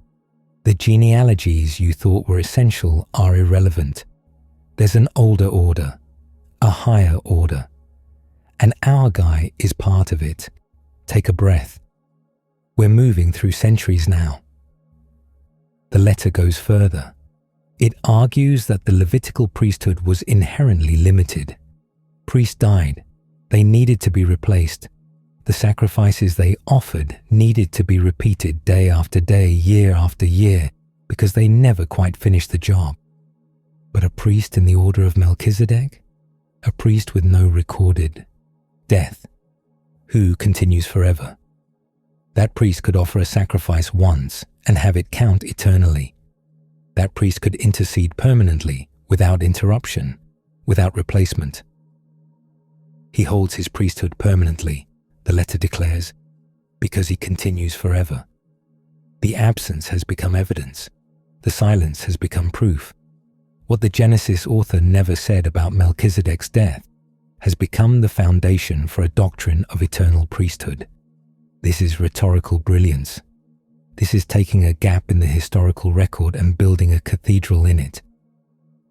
The genealogies you thought were essential are irrelevant. There's an older order, a higher order, and our guy is part of it. Take a breath. We're moving through centuries now. The letter goes further. It argues that the Levitical priesthood was inherently limited. Priests died. They needed to be replaced. The sacrifices they offered needed to be repeated day after day, year after year, because they never quite finished the job. But a priest in the order of Melchizedek, a priest with no recorded death, who continues forever. That priest could offer a sacrifice once and have it count eternally. That priest could intercede permanently, without interruption, without replacement. He holds his priesthood permanently, the letter declares, because he continues forever. The absence has become evidence. The silence has become proof. What the Genesis author never said about Melchizedek's death has become the foundation for a doctrine of eternal priesthood. This is rhetorical brilliance. This is taking a gap in the historical record and building a cathedral in it.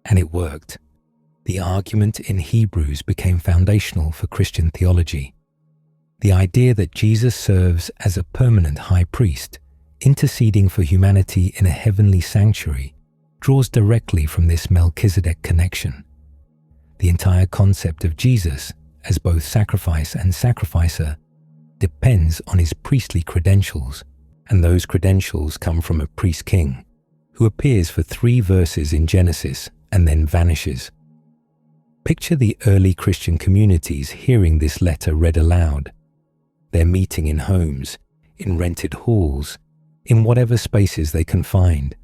And it worked. The argument in Hebrews became foundational for Christian theology. The idea that Jesus serves as a permanent high priest, interceding for humanity in a heavenly sanctuary, draws directly from this Melchizedek connection. The entire concept of Jesus as both sacrifice and sacrificer depends on his priestly credentials, and those credentials come from a priest-king who appears for 3 verses in Genesis and then vanishes. Picture the early Christian communities hearing this letter read aloud. They're meeting in homes, in rented halls, in whatever spaces they can find.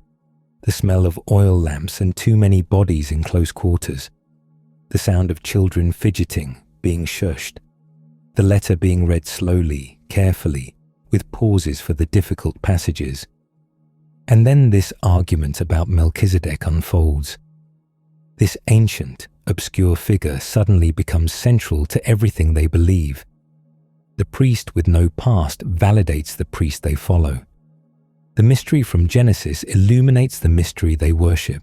The smell of oil lamps and too many bodies in close quarters. The sound of children fidgeting, being shushed. The letter being read slowly, carefully, with pauses for the difficult passages. And then this argument about Melchizedek unfolds. This ancient, obscure figure suddenly becomes central to everything they believe. The priest with no past validates the priest they follow. The mystery from Genesis illuminates the mystery they worship.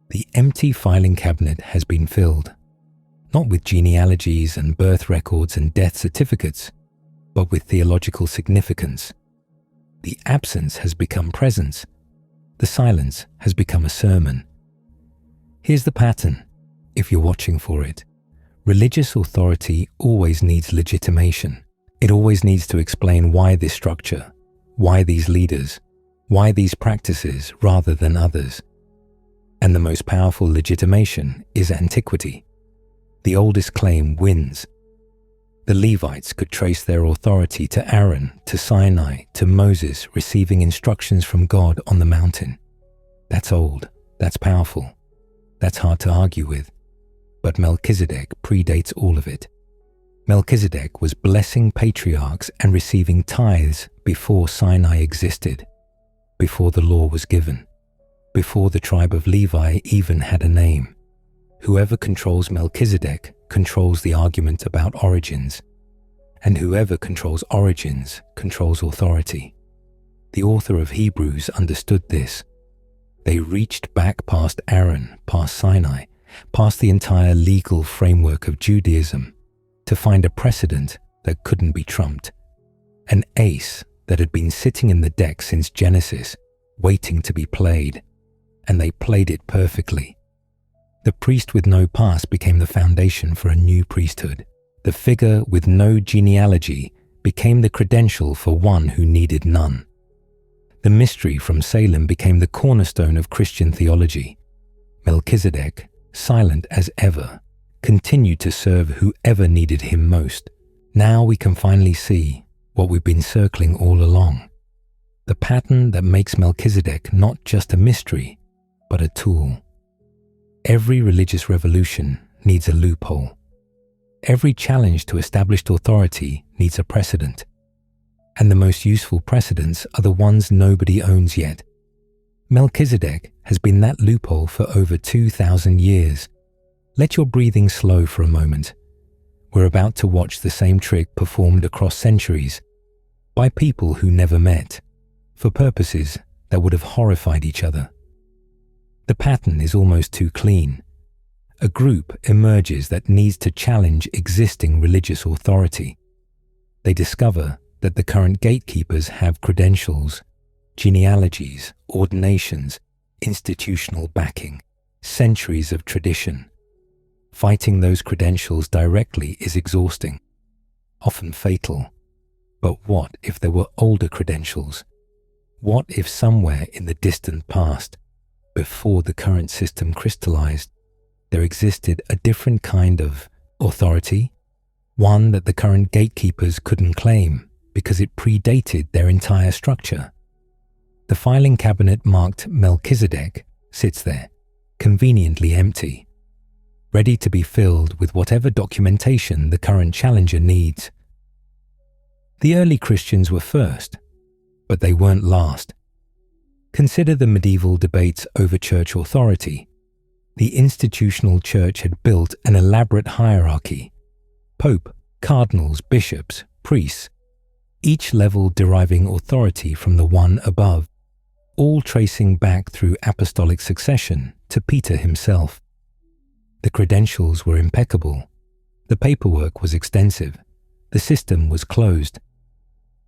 The empty filing cabinet has been filled, not with genealogies and birth records and death certificates, but with theological significance. The absence has become presence. The silence has become a sermon. Here's the pattern, if you're watching for it. Religious authority always needs legitimation. It always needs to explain why this structure, why these leaders, why these practices rather than others. And the most powerful legitimation is antiquity. The oldest claim wins. The Levites could trace their authority to Aaron, to Sinai, to Moses receiving instructions from God on the mountain. That's old, that's powerful, that's hard to argue with. But Melchizedek predates all of it. Melchizedek was blessing patriarchs and receiving tithes before Sinai existed, before the law was given, before the tribe of Levi even had a name. Whoever controls Melchizedek controls the argument about origins, and whoever controls origins controls authority. The author of Hebrews understood this. They reached back past Aaron, past Sinai, past the entire legal framework of Judaism, to find a precedent that couldn't be trumped, an ace that had been sitting in the deck since Genesis, waiting to be played, and they played it perfectly. The priest with no past became the foundation for a new priesthood. The figure with no genealogy became the credential for one who needed none. The mystery from Salem became the cornerstone of Christian theology. Melchizedek, silent as ever, continued to serve whoever needed him most. Now we can finally see what we've been circling all along. The pattern that makes Melchizedek not just a mystery, but a tool. Every religious revolution needs a loophole. Every challenge to established authority needs a precedent. And the most useful precedents are the ones nobody owns yet. Melchizedek has been that loophole for over 2,000 years. Let your breathing slow for a moment. We're about to watch the same trick performed across centuries by people who never met, for purposes that would have horrified each other. The pattern is almost too clean. A group emerges that needs to challenge existing religious authority. They discover that the current gatekeepers have credentials, genealogies, ordinations, institutional backing, centuries of tradition. Fighting those credentials directly is exhausting, often fatal. But what if there were older credentials? What if somewhere in the distant past, before the current system crystallized, there existed a different kind of authority, one that the current gatekeepers couldn't claim because it predated their entire structure? The filing cabinet marked Melchizedek sits there, conveniently empty, ready to be filled with whatever documentation the current challenger needs. The early Christians were first, but they weren't last. Consider the medieval debates over church authority. The institutional church had built an elaborate hierarchy: pope, cardinals, bishops, priests, each level deriving authority from the one above, all tracing back through apostolic succession to Peter himself. The credentials were impeccable. The paperwork was extensive. The system was closed.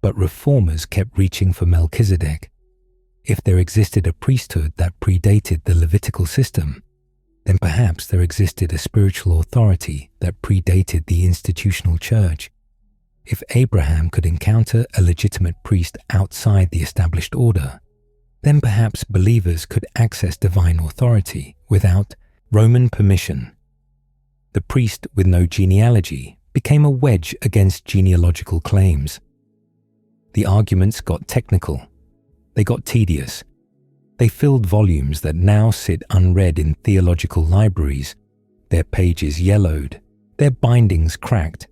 But reformers kept reaching for Melchizedek. If there existed a priesthood that predated the Levitical system, then perhaps there existed a spiritual authority that predated the institutional church. If Abraham could encounter a legitimate priest outside the established order, then perhaps believers could access divine authority without Roman permission. The priest with no genealogy became a wedge against genealogical claims. The arguments got technical. They got tedious. They filled volumes that now sit unread in theological libraries, their pages yellowed, their bindings cracked,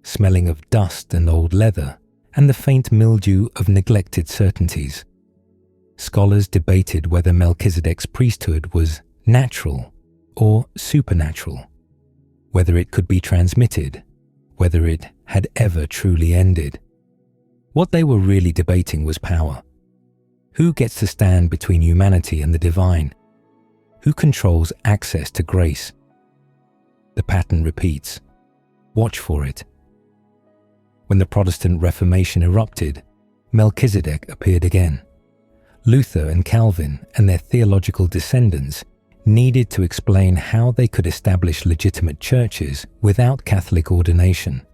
smelling of dust and old leather, and the faint mildew of neglected certainties. Scholars debated whether Melchizedek's priesthood was natural or supernatural, whether it could be transmitted, whether it had ever truly ended. What they were really debating was power. Who gets to stand between humanity and the divine? Who controls access to grace? The pattern repeats. Watch for it. When the Protestant Reformation erupted, Melchizedek appeared again. Luther and Calvin and their theological descendants needed to explain how they could establish legitimate churches without Catholic ordination.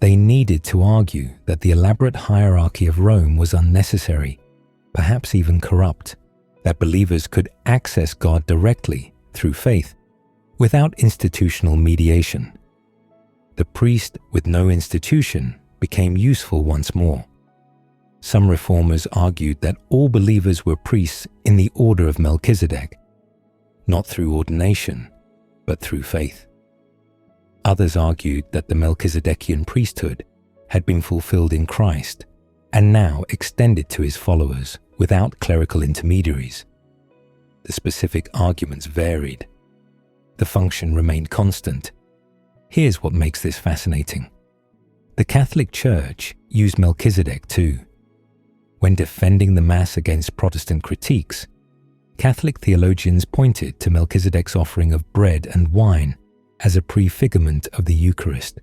They needed to argue that the elaborate hierarchy of Rome was unnecessary, perhaps even corrupt, that believers could access God directly through faith, without institutional mediation. The priest with no institution became useful once more. Some reformers argued that all believers were priests in the order of Melchizedek, not through ordination, but through faith. Others argued that the Melchizedekian priesthood had been fulfilled in Christ and now extended to his followers without clerical intermediaries. The specific arguments varied. The function remained constant. Here's what makes this fascinating. The Catholic Church used Melchizedek too. When defending the Mass against Protestant critiques, Catholic theologians pointed to Melchizedek's offering of bread and wine as a prefigurement of the Eucharist.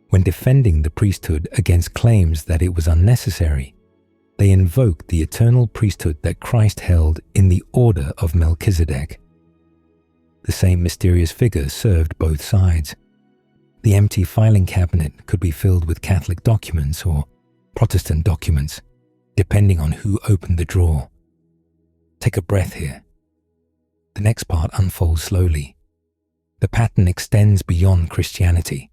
When defending the priesthood against claims that it was unnecessary, they invoked the eternal priesthood that Christ held in the order of Melchizedek. The same mysterious figure served both sides. The empty filing cabinet could be filled with Catholic documents or Protestant documents, depending on who opened the drawer. Take a breath here. The next part unfolds slowly. The pattern extends beyond Christianity.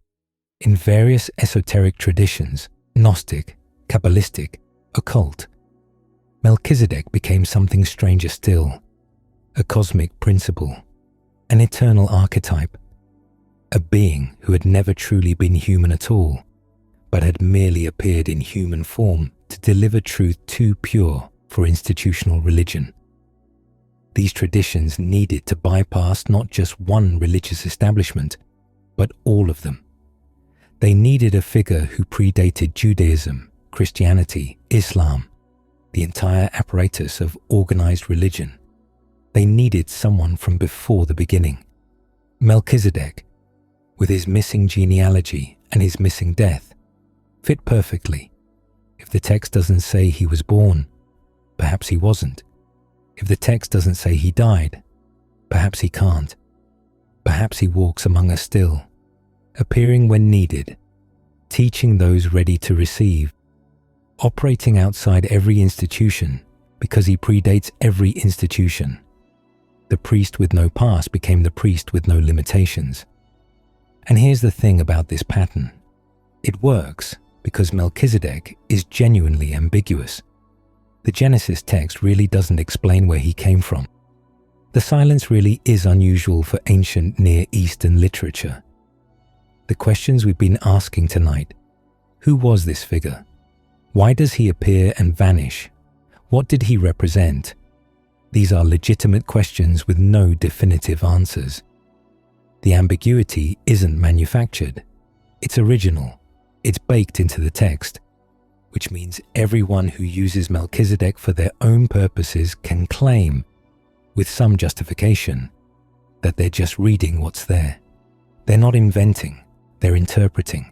In various esoteric traditions, Gnostic, Kabbalistic, occult, Melchizedek became something stranger still, a cosmic principle, an eternal archetype, a being who had never truly been human at all, but had merely appeared in human form to deliver truth too pure for institutional religion. These traditions needed to bypass not just one religious establishment, but all of them. They needed a figure who predated Judaism, Christianity, Islam, the entire apparatus of organized religion. They needed someone from before the beginning. Melchizedek, with his missing genealogy and his missing death, fit perfectly. If the text doesn't say he was born, perhaps he wasn't. If the text doesn't say he died, perhaps he can't. Perhaps he walks among us still, appearing when needed, teaching those ready to receive, operating outside every institution because he predates every institution. The priest with no past became the priest with no limitations. And here's the thing about this pattern. It works because Melchizedek is genuinely ambiguous. The Genesis text really doesn't explain where he came from. The silence really is unusual for ancient Near Eastern literature. The questions we've been asking tonight: who was this figure? Why does he appear and vanish? What did he represent? These are legitimate questions with no definitive answers. The ambiguity isn't manufactured. It's original. It's baked into the text, which means everyone who uses Melchizedek for their own purposes can claim, with some justification, that they're just reading what's there. They're not inventing, they're interpreting.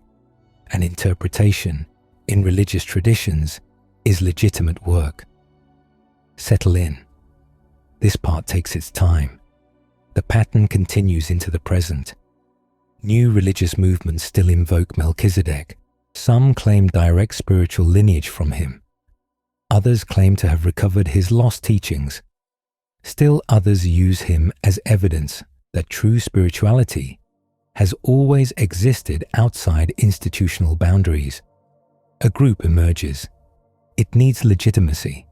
And interpretation, in religious traditions, is legitimate work. Settle in. This part takes its time. The pattern continues into the present. New religious movements still invoke Melchizedek. Some claim direct spiritual lineage from him. Others claim to have recovered his lost teachings. Still others use him as evidence that true spirituality has always existed outside institutional boundaries. A group emerges. It needs legitimacy.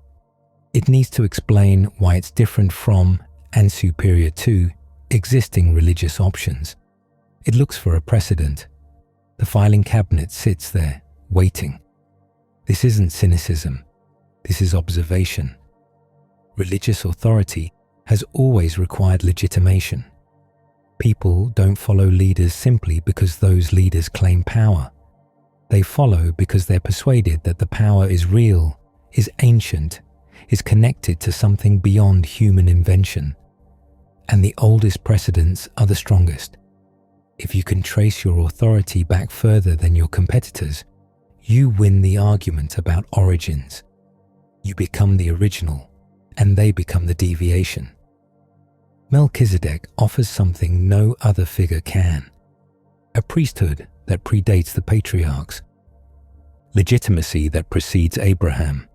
It needs to explain why it's different from and superior to existing religious options. It looks for a precedent. The filing cabinet sits there, waiting. This isn't cynicism. This is observation. Religious authority has always required legitimation. People don't follow leaders simply because those leaders claim power. They follow because they're persuaded that the power is real, is ancient, is connected to something beyond human invention. And the oldest precedents are the strongest. If you can trace your authority back further than your competitors, you win the argument about origins. You become the original, and they become the deviation. Melchizedek offers something no other figure can: a priesthood that predates the patriarchs, legitimacy that precedes Abraham,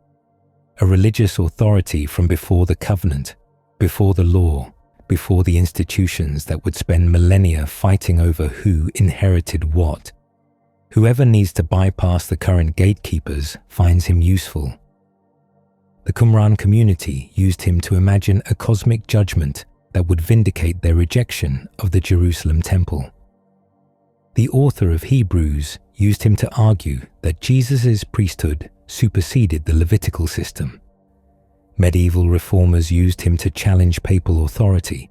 a religious authority from before the covenant, before the law, before the institutions that would spend millennia fighting over who inherited what. Whoever needs to bypass the current gatekeepers finds him useful. The Qumran community used him to imagine a cosmic judgment that would vindicate their rejection of the Jerusalem temple. The author of Hebrews used him to argue that Jesus' priesthood superseded the Levitical system. Medieval reformers used him to challenge papal authority.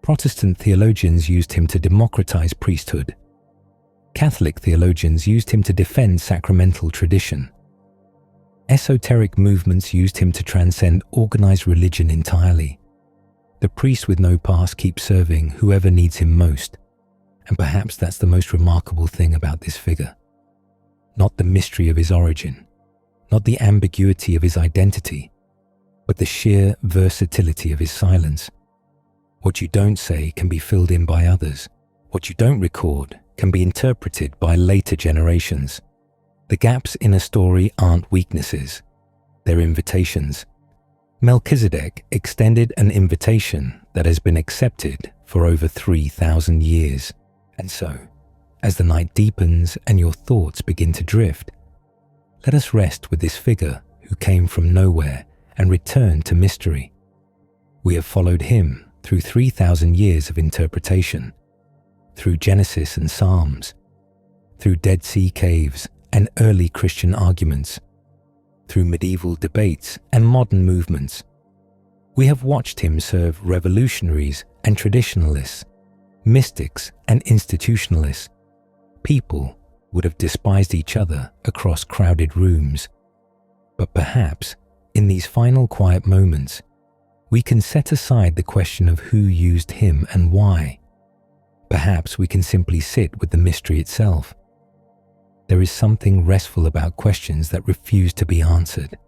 Protestant theologians used him to democratize priesthood. Catholic theologians used him to defend sacramental tradition. Esoteric movements used him to transcend organized religion entirely. The priest with no past keeps serving whoever needs him most, and perhaps that's the most remarkable thing about this figure. Not the mystery of his origin, not the ambiguity of his identity, but the sheer versatility of his silence. What you don't say can be filled in by others. What you don't record can be interpreted by later generations. The gaps in a story aren't weaknesses, they're invitations. Melchizedek extended an invitation that has been accepted for over 3,000 years. And so, as the night deepens and your thoughts begin to drift, let us rest with this figure who came from nowhere and returned to mystery. We have followed him through 3,000 years of interpretation, through Genesis and Psalms, through Dead Sea caves and early Christian arguments, through medieval debates and modern movements. We have watched him serve revolutionaries and traditionalists, mystics and institutionalists. People would have despised each other across crowded rooms. But perhaps, in these final quiet moments, we can set aside the question of who used him and why. Perhaps we can simply sit with the mystery itself. There is something restful about questions that refuse to be answered,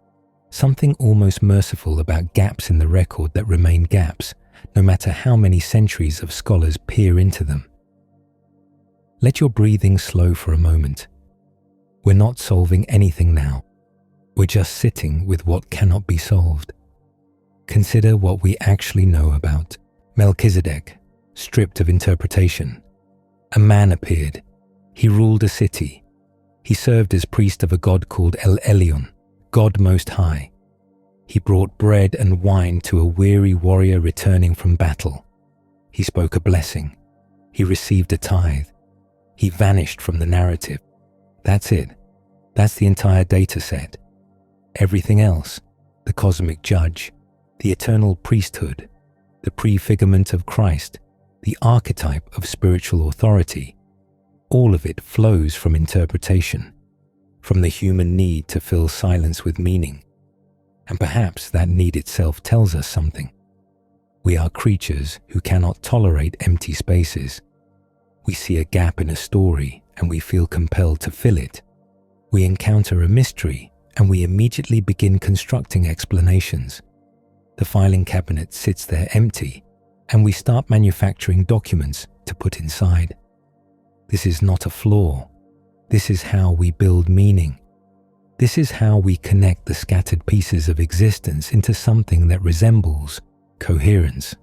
something almost merciful about gaps in the record that remain gaps, no matter how many centuries of scholars peer into them. Let your breathing slow for a moment. We're not solving anything now. We're just sitting with what cannot be solved. Consider what we actually know about Melchizedek, stripped of interpretation. A man appeared. He ruled a city. He served as priest of a god called El Elyon, God Most High. He brought bread and wine to a weary warrior returning from battle. He spoke a blessing. He received a tithe. He vanished from the narrative. That's it. That's the entire data set. Everything else, the cosmic judge, the eternal priesthood, the prefigurement of Christ, the archetype of spiritual authority, all of it flows from interpretation, from the human need to fill silence with meaning. And perhaps that need itself tells us something. We are creatures who cannot tolerate empty spaces. We see a gap in a story and we feel compelled to fill it. We encounter a mystery and we immediately begin constructing explanations. The filing cabinet sits there empty and we start manufacturing documents to put inside. This is not a flaw. This is how we build meaning. This is how we connect the scattered pieces of existence into something that resembles coherence.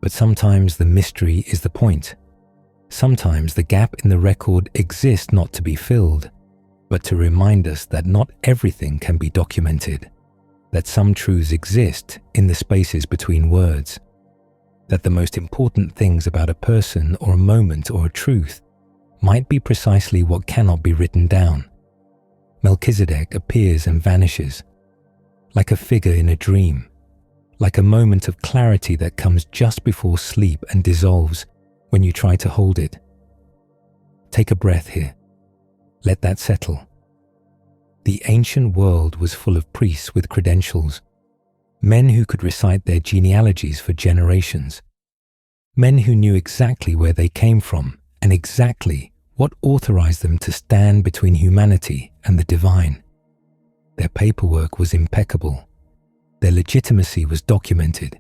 But sometimes the mystery is the point. Sometimes the gap in the record exists not to be filled, but to remind us that not everything can be documented, that some truths exist in the spaces between words, that the most important things about a person or a moment or a truth might be precisely what cannot be written down. Melchizedek appears and vanishes, like a figure in a dream, like a moment of clarity that comes just before sleep and dissolves when you try to hold it. Take a breath here. Let that settle. The ancient world was full of priests with credentials, men who could recite their genealogies for generations, men who knew exactly where they came from and exactly what authorized them to stand between humanity and the divine. Their paperwork was impeccable. Their legitimacy was documented.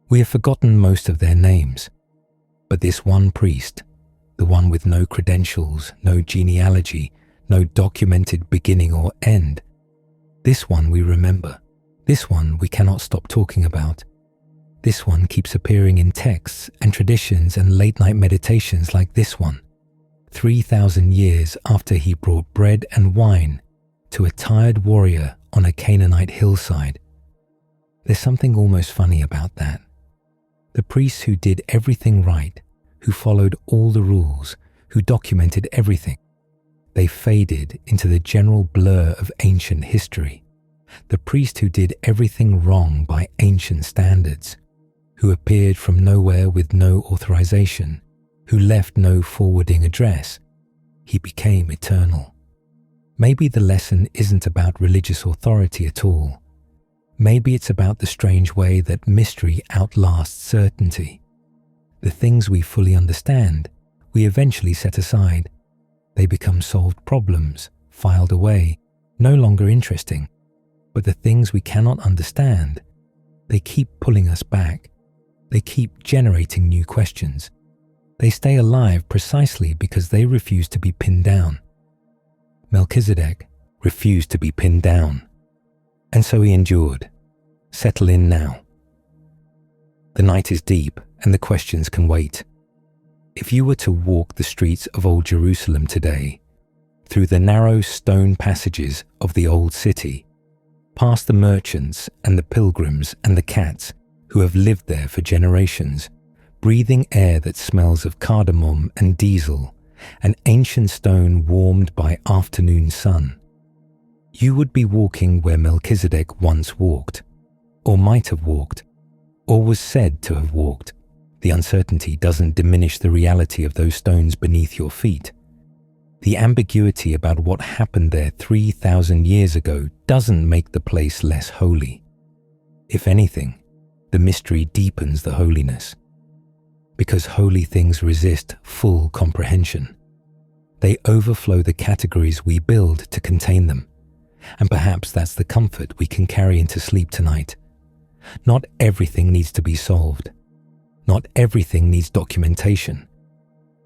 We have forgotten most of their names, but this one priest, the one with no credentials, no genealogy, no documented beginning or end, this one we remember. This one we cannot stop talking about. This one keeps appearing in texts and traditions and late-night meditations like this one, 3,000 years after he brought bread and wine to a tired warrior on a Canaanite hillside. There's something almost funny about that. The priests who did everything right, who followed all the rules, who documented everything, they faded into the general blur of ancient history. The priest who did everything wrong by ancient standards, who appeared from nowhere with no authorization, who left no forwarding address, he became eternal. Maybe the lesson isn't about religious authority at all. Maybe it's about the strange way that mystery outlasts certainty. The things we fully understand, we eventually set aside. They become solved problems, filed away, no longer interesting. But the things we cannot understand, they keep pulling us back. They keep generating new questions. They stay alive precisely because they refuse to be pinned down. Melchizedek refused to be pinned down, and so he endured. Settle in now. The night is deep and the questions can wait. If you were to walk the streets of Old Jerusalem today, through the narrow stone passages of the old city, past the merchants and the pilgrims and the cats who have lived there for generations, breathing air that smells of cardamom and diesel, and ancient stone warmed by afternoon sun, you would be walking where Melchizedek once walked, or might have walked, or was said to have walked. The uncertainty doesn't diminish the reality of those stones beneath your feet. The ambiguity about what happened there 3,000 years ago doesn't make the place less holy. If anything, the mystery deepens the holiness. Because holy things resist full comprehension. They overflow the categories we build to contain them. And perhaps that's the comfort we can carry into sleep tonight. Not everything needs to be solved. Not everything needs documentation.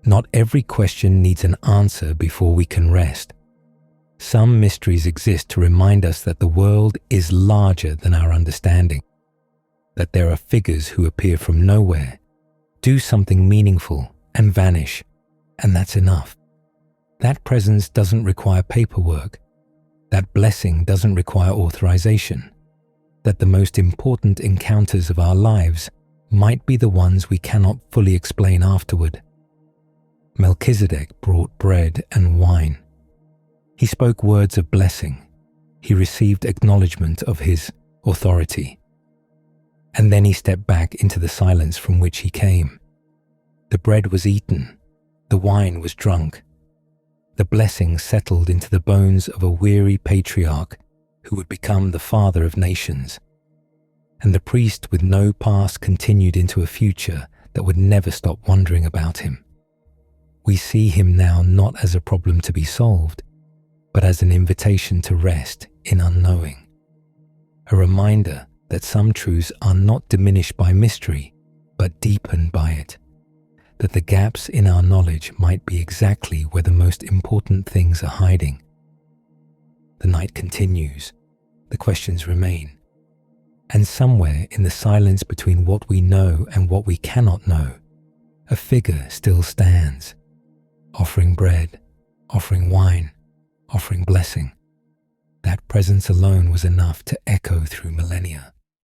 Not every question needs an answer before we can rest. Some mysteries exist to remind us that the world is larger than our understanding, that there are figures who appear from nowhere, do something meaningful, and vanish, and that's enough. That presence doesn't require paperwork. That blessing doesn't require authorization. That the most important encounters of our lives might be the ones we cannot fully explain afterward. Melchizedek brought bread and wine. He spoke words of blessing. He received acknowledgement of his authority. And then he stepped back into the silence from which he came. The bread was eaten. The wine was drunk. The blessing settled into the bones of a weary patriarch who would become the father of nations. And the priest with no past continued into a future that would never stop wondering about him. We see him now not as a problem to be solved, but as an invitation to rest in unknowing. A reminder that some truths are not diminished by mystery, but deepened by it. That the gaps in our knowledge might be exactly where the most important things are hiding. The night continues. The questions remain. And somewhere in the silence between what we know and what we cannot know, a figure still stands, offering bread, offering wine, offering blessing. That presence alone was enough to echo through millennia.